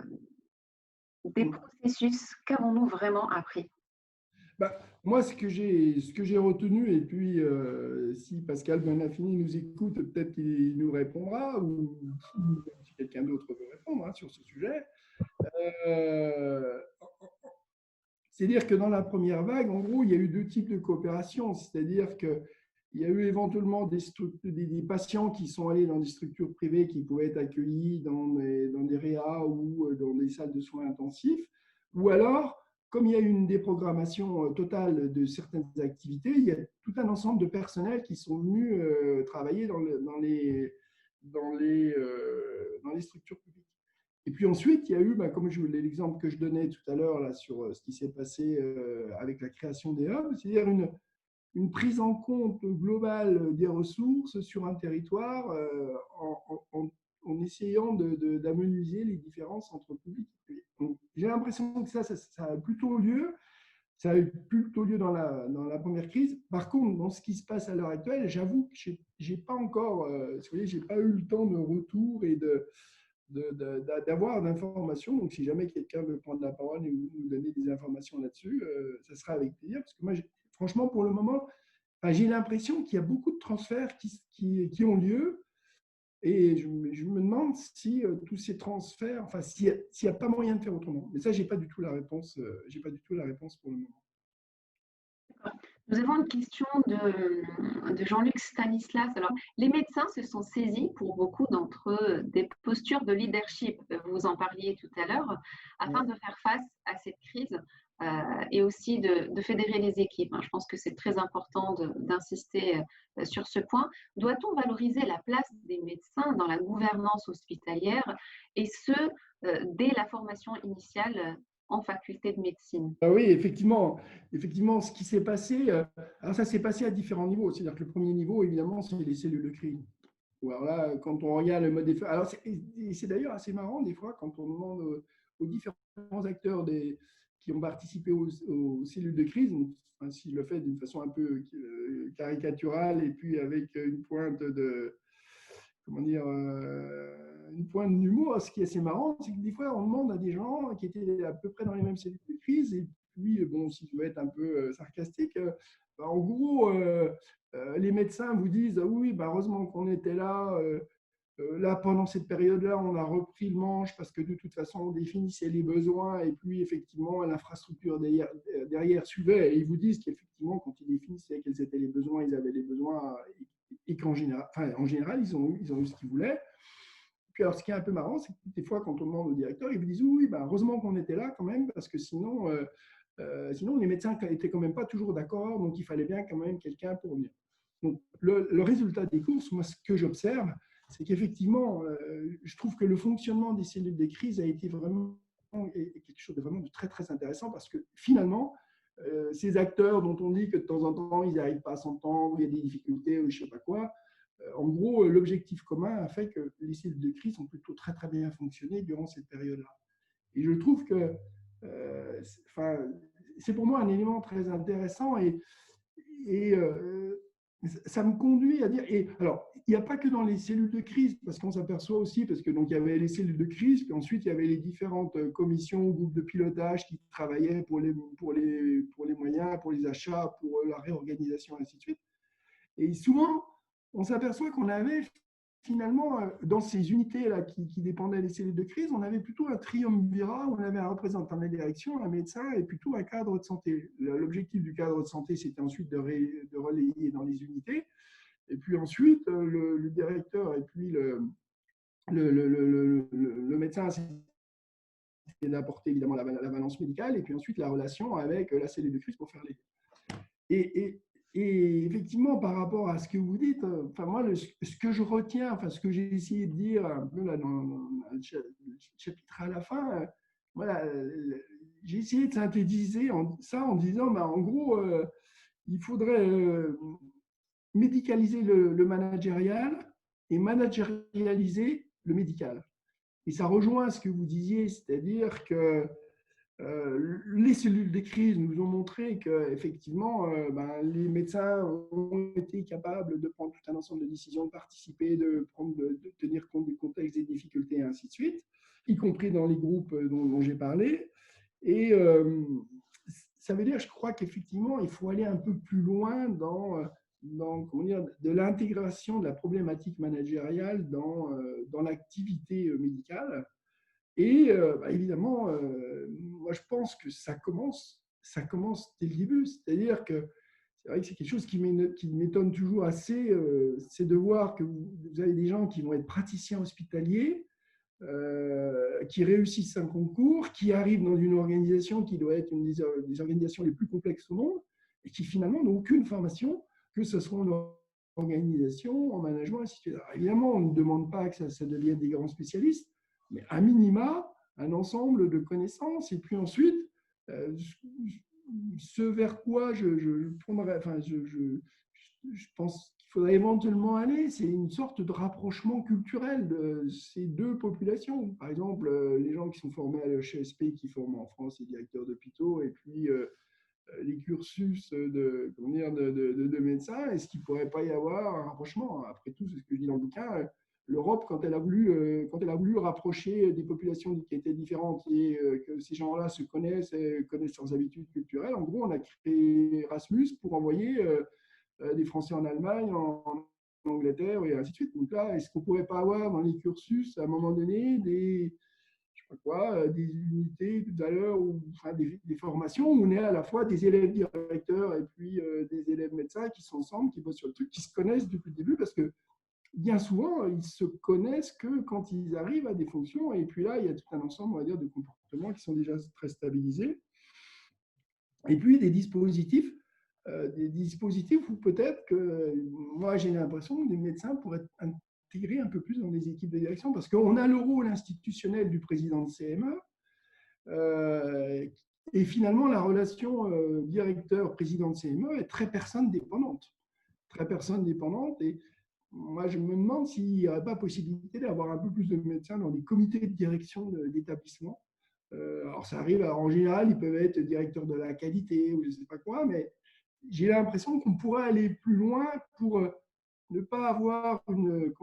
des processus? Qu'avons-nous vraiment appris? Bah, moi, ce que j'ai retenu, et puis si Pascal Bonafini nous écoute, peut-être qu'il nous répondra, ou si quelqu'un d'autre veut répondre sur ce sujet. Euh, C'est-à-dire que dans la première vague, en gros, il y a eu deux types de coopération. C'est-à-dire qu'il y a eu éventuellement des patients qui sont allés dans des structures privées qui pouvaient être accueillis dans des réa ou dans des salles de soins intensifs. Ou alors, comme il y a eu une déprogrammation totale de certaines activités, il y a tout un ensemble de personnels qui sont venus travailler dans les structures publiques. Et puis ensuite, il y a eu, comme l'exemple que je donnais tout à l'heure là, sur ce qui s'est passé avec la création des hubs, c'est-à-dire une prise en compte globale des ressources sur un territoire en essayant d'amenuiser les différences entre public et privé. J'ai l'impression que ça a plutôt lieu. Ça a eu plutôt lieu dans la première crise. Par contre, dans ce qui se passe à l'heure actuelle, j'avoue que j'ai pas encore, vous voyez, j'ai pas eu le temps de retour et d'avoir d'informations. Donc, si jamais quelqu'un veut prendre la parole et nous donner des informations là-dessus, ça sera avec plaisir. Parce que moi, franchement, pour le moment, j'ai l'impression qu'il y a beaucoup de transferts qui ont lieu. Et je me demande si tous ces transferts, enfin, s'il n'y a pas moyen de faire autrement. Mais ça, je n'ai pas du tout la réponse. J'ai pas du tout la réponse pour le moment. Nous avons une question de Jean-Luc Stanislas. Alors, les médecins se sont saisis pour beaucoup d'entre eux des postures de leadership, vous en parliez tout à l'heure, afin de faire face à cette crise et aussi de fédérer les équipes. Je pense que c'est très important d'insister sur ce point. Doit-on valoriser la place des médecins dans la gouvernance hospitalière et ce, dès la formation initiale en faculté de médecine? Oui, effectivement, ce qui s'est passé, alors ça s'est passé à différents niveaux. C'est-à-dire que le premier niveau, évidemment, c'est les cellules de crise. Alors là, quand on regarde le mode d'effet, alors c'est d'ailleurs assez marrant des fois quand on demande aux différents acteurs qui ont participé aux cellules de crise, enfin, s'ils le fait d'une façon un peu caricaturale et puis avec une pointe de, comment dire, une pointe d'humour. Ce qui est assez marrant, c'est que des fois, on demande à des gens qui étaient à peu près dans les mêmes cellules de crise, et puis, bon, si je veux être un peu sarcastique, en gros, les médecins vous disent, oui, heureusement qu'on était là. Là, pendant cette période-là, on a repris le manche parce que de toute façon, on définissait les besoins et puis effectivement, l'infrastructure derrière suivait. Et ils vous disent qu'effectivement, quand ils définissaient quels étaient les besoins, ils avaient les besoins et qu'en général, en général, ils ont eu ce qu'ils voulaient. Puis alors, ce qui est un peu marrant, c'est que des fois, quand on demande au directeur, ils vous disent oui, heureusement qu'on était là quand même parce que sinon, les médecins n'étaient quand même pas toujours d'accord, donc il fallait bien quand même quelqu'un pour venir. Donc, le résultat des courses, moi, ce que j'observe, c'est qu'effectivement, je trouve que le fonctionnement des cellules de crise a été vraiment quelque chose de vraiment très, très intéressant parce que finalement, ces acteurs dont on dit que de temps en temps, ils n'arrivent pas à s'entendre, il y a des difficultés ou je ne sais pas quoi, en gros, l'objectif commun a fait que les cellules de crise ont plutôt très, très bien fonctionné durant cette période-là. Et je trouve que c'est pour moi un élément très intéressant et ça me conduit à dire. Et alors, il n'y a pas que dans les cellules de crise, parce qu'on s'aperçoit aussi, parce que donc il y avait les cellules de crise, puis ensuite il y avait les différentes commissions, groupes de pilotage qui travaillaient pour les moyens, pour les achats, pour la réorganisation, et ainsi de suite. Et souvent, on s'aperçoit qu'on avait finalement, dans ces unités-là qui dépendaient des cellules de crise, on avait plutôt un triumvirat où on avait un représentant de la direction, un médecin et plutôt un cadre de santé. L'objectif du cadre de santé, c'était ensuite de relayer dans les unités. Et puis ensuite, le directeur et puis le médecin, c'était d'apporter évidemment la valence médicale et puis ensuite la relation avec la cellule de crise pour faire les. Et effectivement, par rapport à ce que vous dites, enfin moi, ce que je retiens, enfin ce que j'ai essayé de dire un peu là dans le chapitre à la fin, voilà, j'ai essayé de synthétiser ça en disant, ben, en gros, il faudrait médicaliser le managérial et managérialiser le médical. Et ça rejoint ce que vous disiez, c'est-à-dire que les cellules de crise nous ont montré qu'effectivement, les médecins ont été capables de prendre tout un ensemble de décisions, de participer, de tenir compte du contexte, des difficultés, et ainsi de suite, y compris dans les groupes dont j'ai parlé. Et ça veut dire, je crois qu'effectivement, il faut aller un peu plus loin dans comment dire, de l'intégration de la problématique managériale dans l'activité médicale. Et évidemment, moi je pense que ça commence dès le début. C'est-à-dire que c'est vrai que c'est quelque chose qui m'étonne toujours assez, c'est de voir que vous avez des gens qui vont être praticiens hospitaliers, qui réussissent un concours, qui arrivent dans une organisation qui doit être une des organisations les plus complexes au monde, et qui finalement n'ont aucune formation, que ce soit en organisation, en management, ainsi de suite. Alors, évidemment, on ne demande pas que ça devienne des grands spécialistes, mais à minima, un ensemble de connaissances. Et puis ensuite, ce vers quoi je pense qu'il faudrait éventuellement aller, c'est une sorte de rapprochement culturel de ces deux populations. Par exemple, les gens qui sont formés à l'EHESP, qui forment en France les directeurs d'hôpitaux, et puis les cursus de médecins, est-ce qu'il ne pourrait pas y avoir un rapprochement? Après tout, c'est ce que je dis dans le bouquin. L'Europe, quand elle a voulu rapprocher des populations qui étaient différentes et que ces gens-là se connaissent leurs habitudes culturelles, en gros, on a créé Erasmus pour envoyer des Français en Allemagne, en Angleterre et ainsi de suite. Donc là, est-ce qu'on ne pourrait pas avoir dans les cursus, à un moment donné, des unités tout à l'heure, ou enfin, des formations où on est à la fois des élèves directeurs et puis des élèves médecins qui sont ensemble, qui bossent sur le truc, qui se connaissent depuis le début, parce que bien souvent, ils se connaissent que quand ils arrivent à des fonctions. Et puis là, il y a tout un ensemble, on va dire, de comportements qui sont déjà très stabilisés. Et puis des dispositifs où peut-être que, moi, j'ai l'impression que les médecins pourraient intégrer un peu plus dans des équipes de direction, parce qu'on a le rôle institutionnel du président de CME, et finalement, la relation directeur-président de CME est très personne dépendante. Très personne dépendante. Et moi, je me demande s'il n'y aurait pas possibilité d'avoir un peu plus de médecins dans des comités de direction d'établissement. Alors, ça arrive, alors, en général, ils peuvent être directeurs de la qualité ou je ne sais pas quoi, mais j'ai l'impression qu'on pourrait aller plus loin pour ne pas avoir une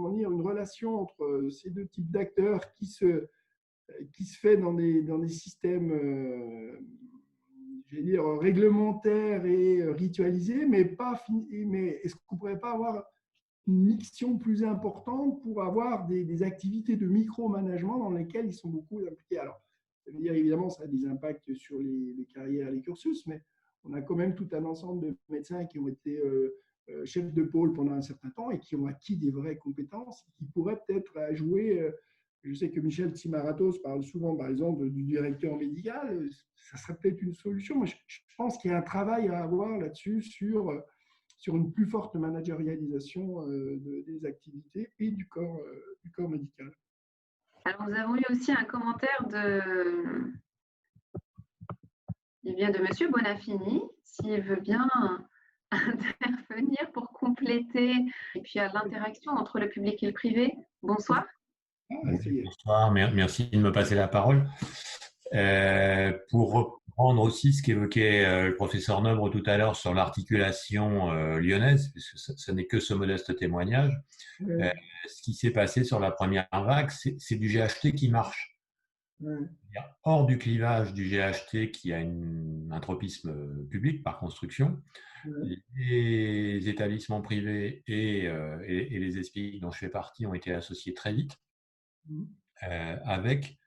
relation entre ces deux types d'acteurs qui se fait dans des systèmes je vais dire, réglementaires et ritualisés, mais est-ce qu'on ne pourrait pas avoir une mixion plus importante pour avoir des activités de micromanagement dans lesquelles ils sont beaucoup impliqués? Alors, ça veut dire évidemment, ça a des impacts sur les carrières, les cursus, mais on a quand même tout un ensemble de médecins qui ont été chefs de pôle pendant un certain temps et qui ont acquis des vraies compétences, qui pourraient peut-être jouer. Je sais que Michel Tsimaratos parle souvent, par exemple, du directeur médical. Ça serait peut-être une solution. Mais je pense qu'il y a un travail à avoir là-dessus sur une plus forte managérialisation des activités et du corps médical. Alors, nous avons eu aussi un commentaire de Monsieur Bonafini, s'il veut bien intervenir pour compléter, et puis à l'interaction entre le public et le privé. Bonsoir. Bonsoir, merci de me passer la parole. Pour reprendre aussi ce qu'évoquait le professeur Neubre tout à l'heure sur l'articulation lyonnaise, puisque ce n'est que ce modeste témoignage, ce qui s'est passé sur la première vague, c'est du GHT qui marche. Hors du clivage du GHT qui a un tropisme public par construction, Les établissements privés et les ESPI dont je fais partie ont été associés très vite avec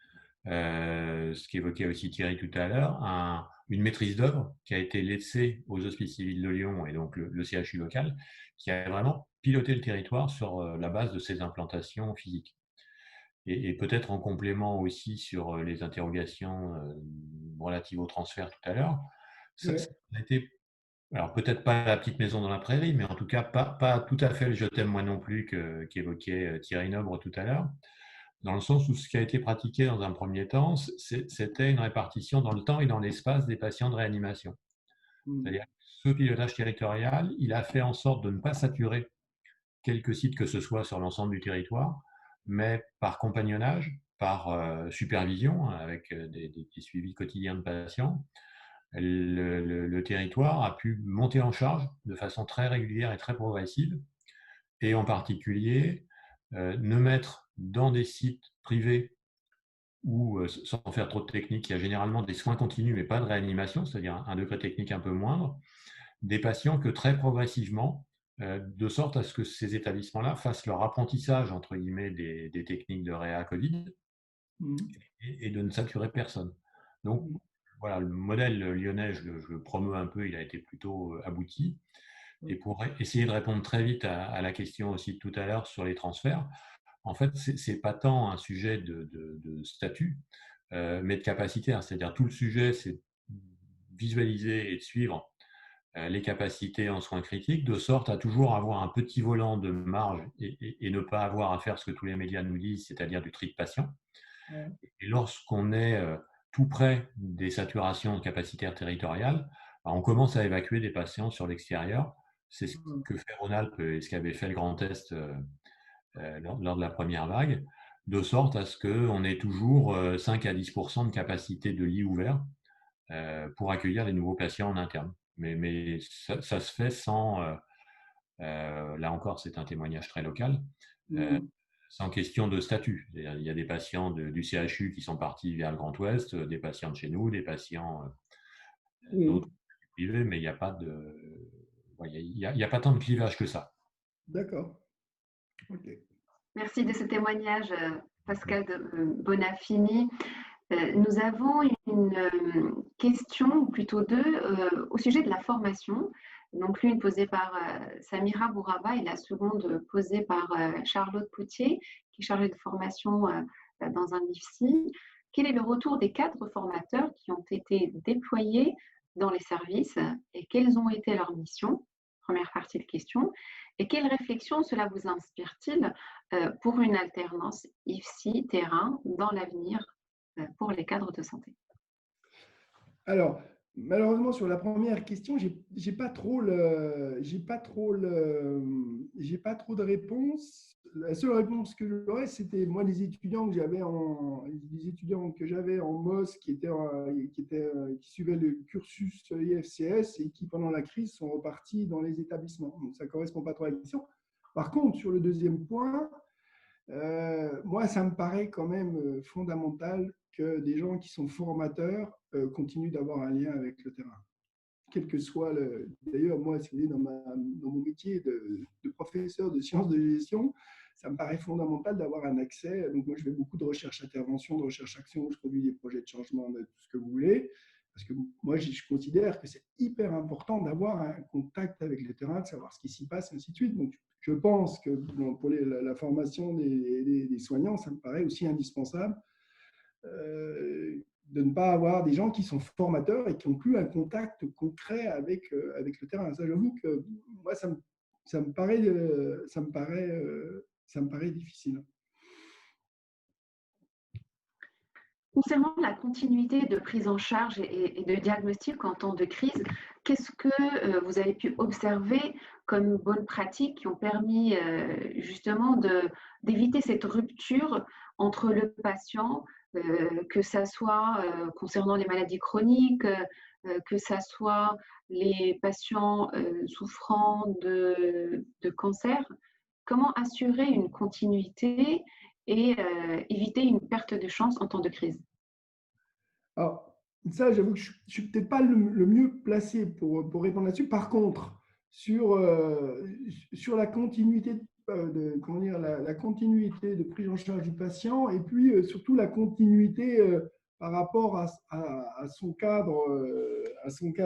ce qu'évoquait aussi Thierry tout à l'heure, une maîtrise d'œuvre qui a été laissée aux Hospices civils de Lyon et donc le CHU local, qui a vraiment piloté le territoire sur la base de ces implantations physiques. Et peut-être en complément aussi sur les interrogations relatives au transfert tout à l'heure, ça a été, alors peut-être pas la petite maison dans la prairie, mais en tout cas pas tout à fait le je t'aime moi non plus qu'évoquait Thierry Nobre tout à l'heure, dans le sens où ce qui a été pratiqué dans un premier temps, c'était une répartition dans le temps et dans l'espace des patients de réanimation. C'est-à-dire que ce pilotage territorial, il a fait en sorte de ne pas saturer quelques sites que ce soit sur l'ensemble du territoire, mais par compagnonnage, par supervision, avec des suivis quotidiens de patients, le territoire a pu monter en charge de façon très régulière et très progressive, et en particulier ne mettre dans des sites privés où, sans faire trop de technique, il y a généralement des soins continus mais pas de réanimation, c'est-à-dire un degré technique un peu moindre, des patients que très progressivement, de sorte à ce que ces établissements-là fassent leur apprentissage, entre guillemets, des techniques de réa Covid et de ne saturer personne. Donc, voilà, le modèle lyonnais, je le promeus un peu, il a été plutôt abouti. Et pour essayer de répondre très vite à la question aussi de tout à l'heure sur les transferts, en fait, ce n'est pas tant un sujet de statut, mais de capacité. C'est-à-dire tout le sujet, c'est de visualiser et de suivre les capacités en soins critiques, de sorte à toujours avoir un petit volant de marge et ne pas avoir à faire ce que tous les médias nous disent, c'est-à-dire du tri de patients. Et lorsqu'on est tout près des saturations capacitaires territoriales, on commence à évacuer des patients sur l'extérieur. C'est ce que fait Rhône-Alpes et ce qu'avait fait le Grand Est lors de la première vague, de sorte à ce qu'on ait toujours 5 à 10% de capacité de lits ouverts pour accueillir les nouveaux patients en interne. Mais ça se fait sans, là encore c'est un témoignage très local, sans question de statut. Il y a des patients du CHU qui sont partis vers le Grand Ouest, des patients de chez nous, des patients d'autres privés, mais il n'y a pas il y a pas tant de clivage que ça. D'accord. Ok. Merci de ce témoignage, Pascal Bonafini. Nous avons une question, ou plutôt deux, au sujet de la formation. Donc l'une posée par Samira Bouraba et la seconde posée par Charlotte Poutier, qui est chargée de formation dans un IFSI. Quel est le retour des cadres formateurs qui ont été déployés dans les services et quelles ont été leurs missions? Première partie de question. Et quelle réflexion cela vous inspire-t-il pour une alternance IFSI-terrain dans l'avenir pour les cadres de santé? Alors, malheureusement, sur la première question, j'ai pas trop de réponse. La seule réponse que j'aurais, c'était moi les étudiants que j'avais en MOS qui suivaient le cursus IFCS et qui pendant la crise sont repartis dans les établissements. Donc ça correspond pas trop à la question. Par contre, sur le deuxième point, moi, ça me paraît quand même fondamental que des gens qui sont formateurs continuent d'avoir un lien avec le terrain. Quel que soit le. D'ailleurs, moi, si vous voulez, dans mon métier de professeur de sciences de gestion, ça me paraît fondamental d'avoir un accès. Donc, moi, je fais beaucoup de recherche-intervention, de recherche-action, où je produis des projets de changement, de tout ce que vous voulez. Parce que moi, je considère que c'est hyper important d'avoir un contact avec le terrain, de savoir ce qui s'y passe, et ainsi de suite. Donc, je pense que pour la formation des soignants, ça me paraît aussi indispensable de ne pas avoir des gens qui sont formateurs et qui n'ont plus un contact concret avec le terrain. Ça, j'avoue que moi, ça me paraît difficile. Concernant la continuité de prise en charge et de diagnostic en temps de crise, qu'est-ce que vous avez pu observer comme bonnes pratiques qui ont permis justement d'éviter cette rupture entre le patient, que ça soit concernant les maladies chroniques, que ça soit les patients souffrant de cancer? Comment assurer une continuité et éviter une perte de chance en temps de crise? Alors, Ça, j'avoue que je ne suis peut-être pas le mieux placé pour répondre là-dessus. Par contre, sur la continuité comment dire, la continuité de prise en charge du patient et puis surtout la continuité par rapport à à son cadre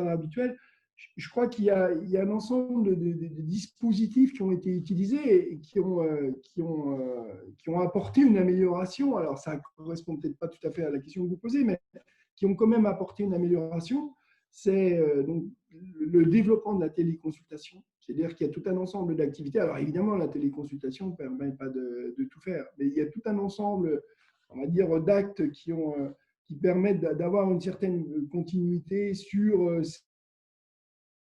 habituel, je crois qu'il y a un ensemble de dispositifs qui ont été utilisés et qui ont apporté une amélioration. Alors, ça ne correspond peut-être pas tout à fait à la question que vous posez, mais qui ont quand même apporté une amélioration. C'est donc le développement de la téléconsultation. C'est-à-dire qu'il y a tout un ensemble d'activités. Alors évidemment, la téléconsultation ne permet pas de tout faire, mais il y a tout un ensemble, on va dire, d'actes qui permettent d'avoir une certaine continuité sur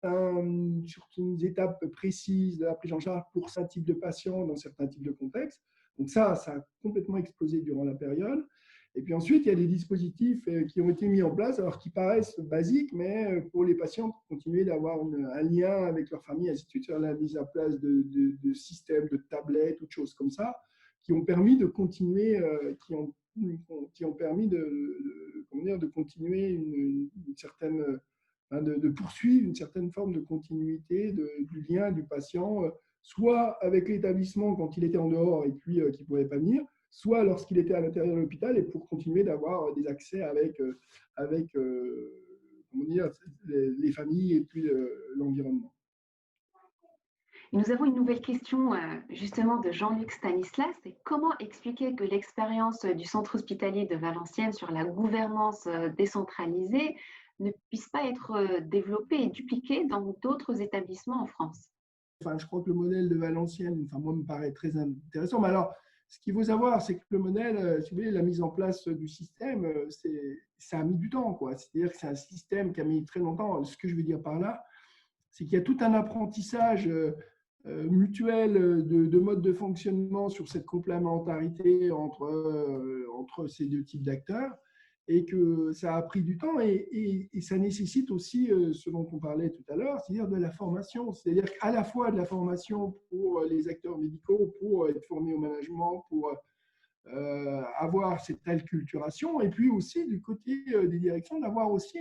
certaines étapes précises de la prise en charge pour certains types de patients dans certains types de contextes. Donc ça a complètement explosé durant la période. Et puis ensuite, il y a des dispositifs qui ont été mis en place, alors qui paraissent basiques, mais pour les patients, pour continuer d'avoir un lien avec leur famille, ainsi de suite, sur la mise en place de systèmes, de tablettes, toutes choses comme ça, qui ont permis de continuer, qui ont permis comment dire, de continuer une certaine de poursuivre une certaine forme de continuité du lien du patient, soit avec l'établissement quand il était en dehors et puis qu'il ne pouvait pas venir, soit lorsqu'il était à l'intérieur de l'hôpital et pour continuer d'avoir des accès avec comment dire, les familles et puis l'environnement. Nous avons une nouvelle question justement de Jean-Luc Stanislas. C'est comment expliquer que l'expérience du centre hospitalier de Valenciennes sur la gouvernance décentralisée ne puisse pas être développée et dupliquée dans d'autres établissements en France? Enfin, je crois que le modèle de Valenciennes, enfin, moi, me paraît très intéressant. Mais alors, ce qu'il faut savoir, c'est que le modèle, si vous voulez, la mise en place du système, ça a mis du temps, quoi. C'est-à-dire que c'est un système qui a mis très longtemps. Ce que je veux dire par là, c'est qu'il y a tout un apprentissage mutuel de mode de fonctionnement sur cette complémentarité entre ces deux types d'acteurs et que ça a pris du temps et ça nécessite aussi ce dont on parlait tout à l'heure, c'est-à-dire de la formation, c'est-à-dire à la fois de la formation pour les acteurs médicaux, pour être formés au management, pour avoir cette acculturation et puis aussi du côté des directions d'avoir aussi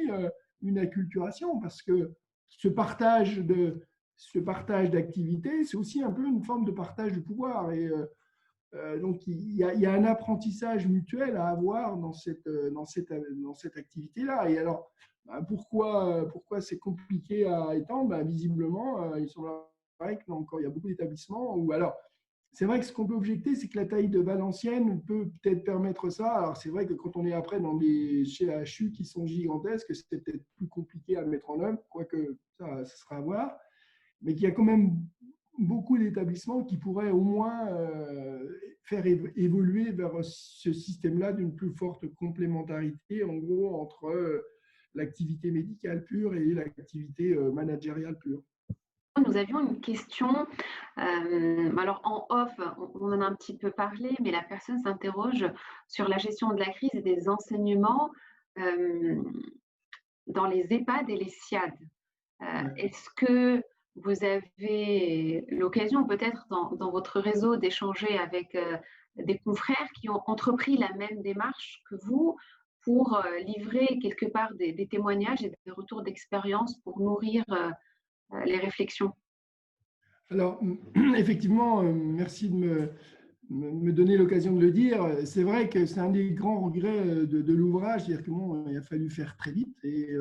une acculturation parce que ce partage d'activités, c'est aussi un peu une forme de partage de pouvoir. Et donc, il y a un apprentissage mutuel à avoir dans cette activité-là. Et alors, pourquoi c'est compliqué à étendre? Visiblement, il semblerait que encore, il y a beaucoup d'établissements où, alors, c'est vrai que ce qu'on peut objecter, c'est que la taille de Valenciennes peut peut-être permettre ça. Alors, c'est vrai que quand on est après dans des CHU qui sont gigantesques, c'est peut-être plus compliqué à mettre en œuvre, quoique ça sera à voir. Mais qu'il y a quand même beaucoup d'établissements qui pourraient au moins faire évoluer vers ce système-là d'une plus forte complémentarité, en gros, entre l'activité médicale pure et l'activité managériale pure. Nous avions une question, alors en off, on en a un petit peu parlé, mais la personne s'interroge sur la gestion de la crise et des enseignements dans les EHPAD et les SIAD. Est-ce que vous avez l'occasion peut-être dans votre réseau d'échanger avec des confrères qui ont entrepris la même démarche que vous pour livrer quelque part des témoignages et des retours d'expérience pour nourrir les réflexions? Alors, effectivement, merci de me donner l'occasion de le dire. C'est vrai que c'est un des grands regrets de l'ouvrage, c'est-à-dire que bon, il a fallu faire très vite. Et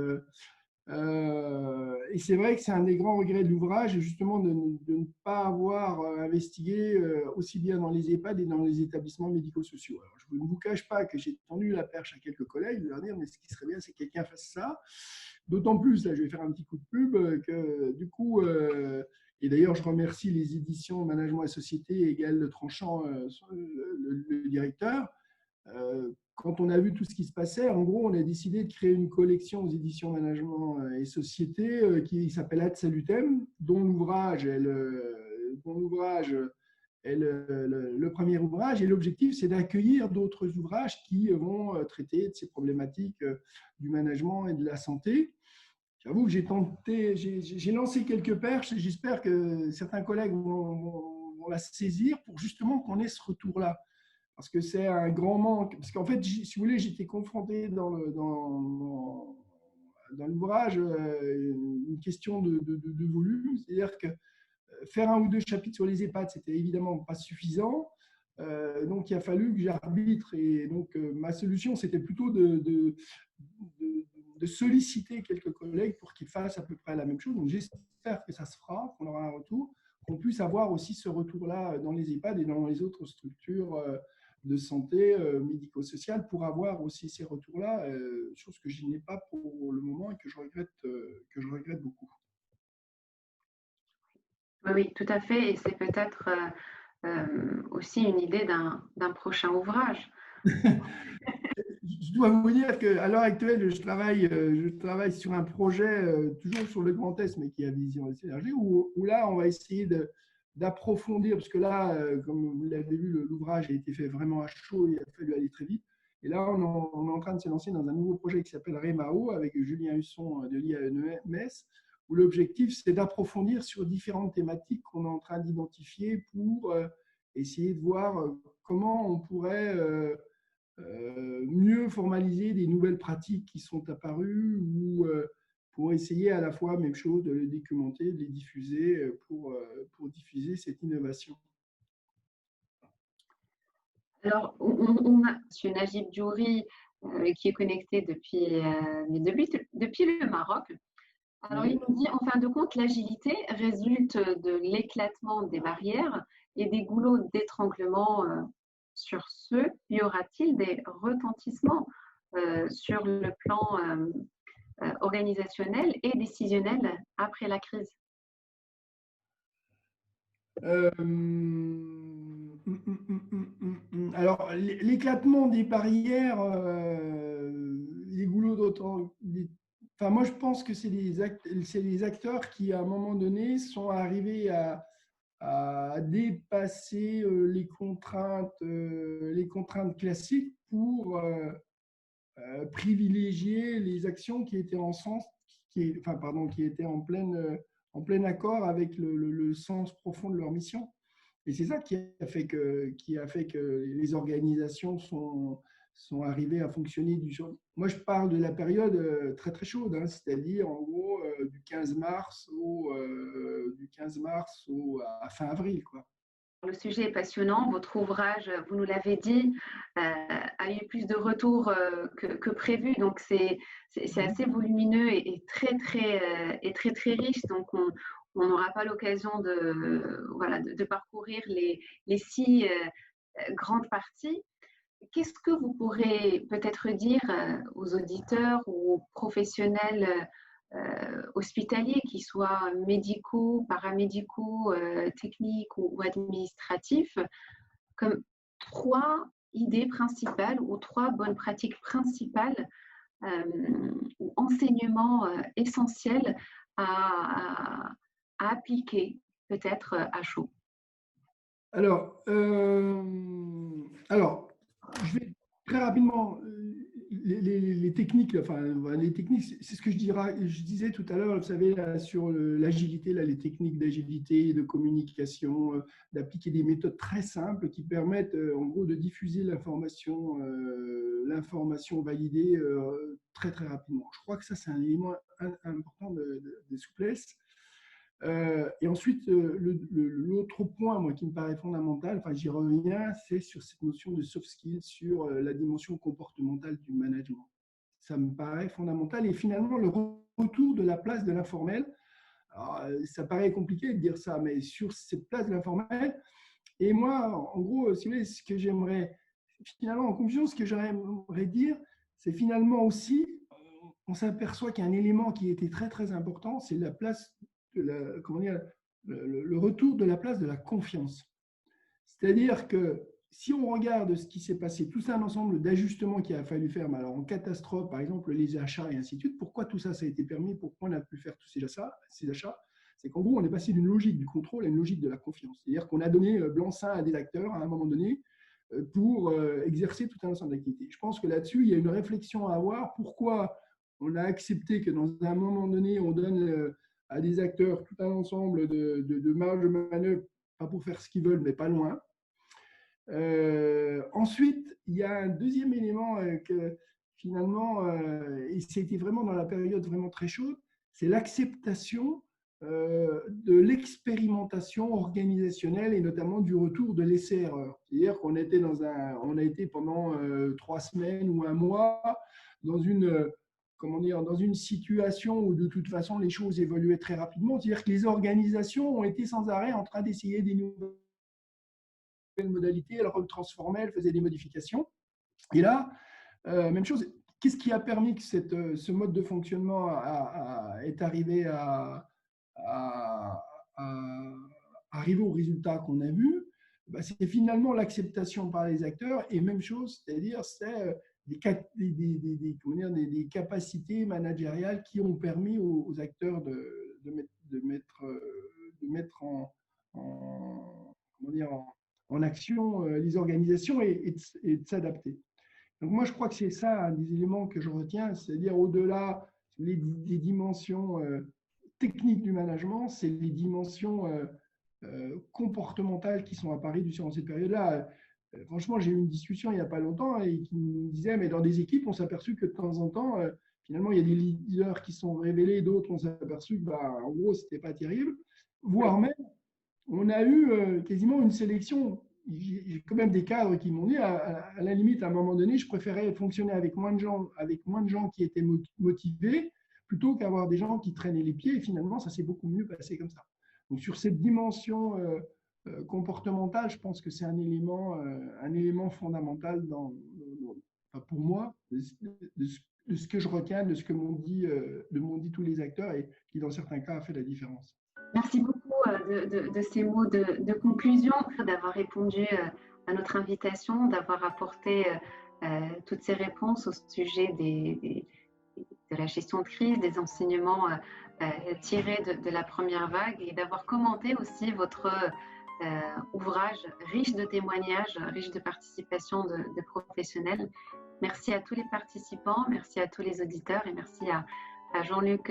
c'est vrai que c'est un des grands regrets de l'ouvrage, justement, de ne pas avoir investigué aussi bien dans les EHPAD et dans les établissements médico-sociaux. Alors, je ne vous cache pas que j'ai tendu la perche à quelques collègues de leur dire, mais ce qui serait bien, c'est que quelqu'un fasse ça. D'autant plus, là, je vais faire un petit coup de pub, que du coup, et d'ailleurs, je remercie les éditions Management et Société et Gaël Tranchant, le directeur. Quand on a vu tout ce qui se passait, en gros, on a décidé de créer une collection aux éditions Management et Société qui s'appelle Ad Salutem, dont l'ouvrage est le premier ouvrage. Et l'objectif, c'est d'accueillir d'autres ouvrages qui vont traiter de ces problématiques du management et de la santé. J'avoue que j'ai lancé quelques perches et j'espère que certains collègues vont la saisir pour justement qu'on ait ce retour-là. parce que c'est un grand manque. Parce qu'en fait, si vous voulez, j'étais confronté dans l'ouvrage une question de volume, c'est-à-dire que faire un ou deux chapitres sur les EHPAD, c'était évidemment pas suffisant. Donc, il a fallu que j'arbitre. Et donc, ma solution, c'était plutôt de solliciter quelques collègues pour qu'ils fassent à peu près la même chose. Donc, j'espère que ça se fera, qu'on aura un retour, qu'on puisse avoir aussi ce retour-là dans les EHPAD et dans les autres structures de santé médico-sociale pour avoir aussi ces retours-là, chose que je n'ai pas pour le moment et que je regrette beaucoup. Oui, tout à fait. Et c'est peut-être aussi une idée d'un prochain ouvrage. Je dois vous dire qu'à l'heure actuelle, je travaille sur un projet, toujours sur le Grand Est, mais qui a vision assez élargie, où là, on va essayer d'approfondir, parce que là, comme vous l'avez vu, l'ouvrage a été fait vraiment à chaud, il a fallu aller très vite. Et là, on est en train de se lancer dans un nouveau projet qui s'appelle REMAO, avec Julien Husson de l'IANES, où l'objectif, c'est d'approfondir sur différentes thématiques qu'on est en train d'identifier pour essayer de voir comment on pourrait mieux formaliser des nouvelles pratiques qui sont apparues ou pour essayer à la fois, même chose, de les documenter, de les diffuser pour diffuser cette innovation. Alors, on a M. Najib Djouri qui est connecté depuis le Maroc. Alors, il nous dit, en fin de compte, l'agilité résulte de l'éclatement des barrières et des goulots d'étranglement. Sur ce, y aura-t-il des retentissements sur le plan organisationnel et décisionnel après la crise? Alors, l'éclatement des barrières, les goulots d'autant. Enfin, moi, je pense que c'est les acteurs qui, à un moment donné, sont arrivés à dépasser les contraintes classiques pour privilégier les actions qui étaient qui étaient en plein accord avec le sens profond de leur mission. Et c'est ça qui a fait que les organisations sont arrivées à fonctionner du jour. Moi, je parle de la période très très chaude, hein, c'est-à-dire en gros du 15 mars à fin avril, quoi. Le sujet est passionnant. Votre ouvrage, vous nous l'avez dit, a eu plus de retours que prévu. Donc, c'est assez volumineux et très riche. Donc, on n'aura pas l'occasion de parcourir les 6 grandes parties. Qu'est-ce que vous pourrez peut-être dire aux auditeurs ou aux professionnels hospitaliers, qu'ils soient médicaux, paramédicaux, techniques ou administratifs, comme 3 idées principales ou 3 bonnes pratiques principales ou enseignements essentiels à appliquer peut-être à chaud? Alors, je vais très rapidement, les techniques, c'est ce que je disais tout à l'heure, vous savez, là, sur l'agilité, les techniques d'agilité, de communication, d'appliquer des méthodes très simples qui permettent, en gros, de diffuser l'information validée très, très rapidement. Je crois que ça, c'est un élément important de souplesse. Et ensuite, l'autre point, moi, qui me paraît fondamental, enfin, j'y reviens, c'est sur cette notion de soft skills, sur la dimension comportementale du management. Ça me paraît fondamental. Et finalement, le retour de la place de l'informel, ça paraît compliqué de dire ça, mais sur cette place de l'informel, et moi, en gros, si vous voulez, ce que j'aimerais, finalement, en conclusion, ce que j'aimerais dire, c'est finalement aussi, on s'aperçoit qu'il y a un élément qui était très, très important, c'est la place le retour de la place de la confiance. C'est-à-dire que si on regarde ce qui s'est passé, tout un ensemble d'ajustements qu'il a fallu faire, alors en catastrophe, par exemple les achats et ainsi de suite, pourquoi tout ça a été permis, pourquoi on a pu faire tous ces achats, c'est qu'en gros, on est passé d'une logique du contrôle à une logique de la confiance. C'est-à-dire qu'on a donné blanc-seing à des acteurs à un moment donné pour exercer tout un ensemble d'activités. Je pense que là-dessus, il y a une réflexion à avoir. Pourquoi on a accepté que dans un moment donné, on donne à des acteurs tout un ensemble de marge de manœuvre, pas pour faire ce qu'ils veulent, mais pas loin. Ensuite, il y a un deuxième élément que finalement, et c'était vraiment dans la période vraiment très chaude, c'est l'acceptation de l'expérimentation organisationnelle et notamment du retour de l'essai-erreur. C'est-à-dire qu'on était on a été pendant 3 semaines ou un mois dans dans une situation où de toute façon les choses évoluaient très rapidement. C'est-à-dire que les organisations ont été sans arrêt en train d'essayer des nouvelles modalités, elles retransformaient, elles faisaient des modifications. Et là, même chose. Qu'est-ce qui a permis que ce mode de fonctionnement est arrivé à arriver au résultat qu'on a vu? C'est finalement l'acceptation par les acteurs et même chose, c'est-à-dire c'est des capacités managériales qui ont permis aux acteurs de mettre en action les organisations et de s'adapter. Donc moi, je crois que c'est ça un des éléments que je retiens, c'est-à-dire au-delà des dimensions techniques du management, c'est les dimensions comportementales qui sont apparues durant cette période-là. Franchement, j'ai eu une discussion il n'y a pas longtemps et qui nous disait, mais dans des équipes, on s'est aperçu que de temps en temps, finalement, il y a des leaders qui sont révélés, d'autres, on s'est aperçu que, en gros, ce n'était pas terrible. Voire même, on a eu quasiment une sélection. J'ai quand même des cadres qui m'ont dit, à la limite, à un moment donné, je préférais fonctionner avec moins de gens qui étaient motivés, plutôt qu'avoir des gens qui traînaient les pieds. Et finalement, ça s'est beaucoup mieux passé comme ça. Donc, sur cette dimension comportementale, je pense que c'est un élément fondamental pour moi, de ce que je retiens, de ce que m'ont dit tous les acteurs et qui, dans certains cas, a fait la différence. Merci beaucoup de ces mots de conclusion, d'avoir répondu à notre invitation, d'avoir apporté toutes ces réponses au sujet de la gestion de crise, des enseignements tirés de la première vague et d'avoir commenté aussi votre ouvrage riche de témoignages, riche de participation de professionnels. Merci à tous les participants, merci à tous les auditeurs et merci à Jean-Luc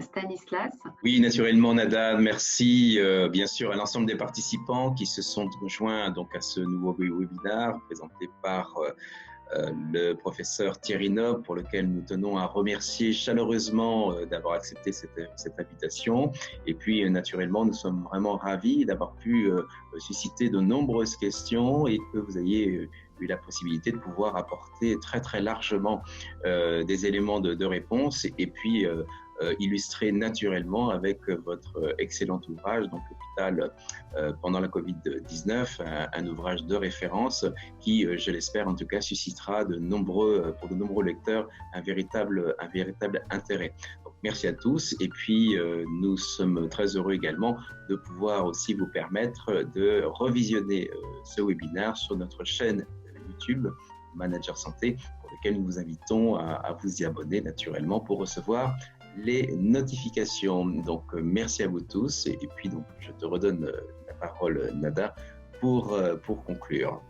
Stanislas. Oui, naturellement, Nada. Merci bien sûr à l'ensemble des participants qui se sont joints donc à ce nouveau webinaire présenté par le professeur Thierry Nob, pour lequel nous tenons à remercier chaleureusement d'avoir accepté cette invitation. Et puis, naturellement, nous sommes vraiment ravis d'avoir pu susciter de nombreuses questions et que vous ayez eu la possibilité de pouvoir apporter très, très largement des éléments de réponse et puis illustré naturellement avec votre excellent ouvrage, donc L'hôpital pendant la Covid-19, un ouvrage de référence qui, je l'espère en tout cas, suscitera pour de nombreux lecteurs un véritable intérêt. Donc, merci à tous et puis nous sommes très heureux également de pouvoir aussi vous permettre de revisionner ce webinaire sur notre chaîne YouTube Manager Santé, pour lequel nous vous invitons à vous y abonner naturellement pour recevoir les notifications. Donc, merci à vous tous. Et puis, donc, je te redonne la parole, Nada, pour conclure.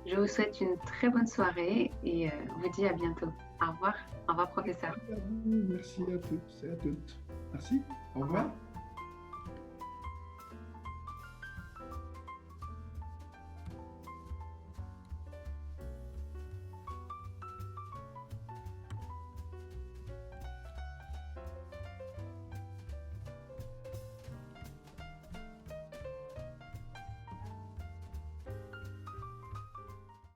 Je vous souhaite une très bonne soirée et vous dis à bientôt. Au revoir. Au revoir, professeur. Merci à tous et à toutes. Merci. Au revoir.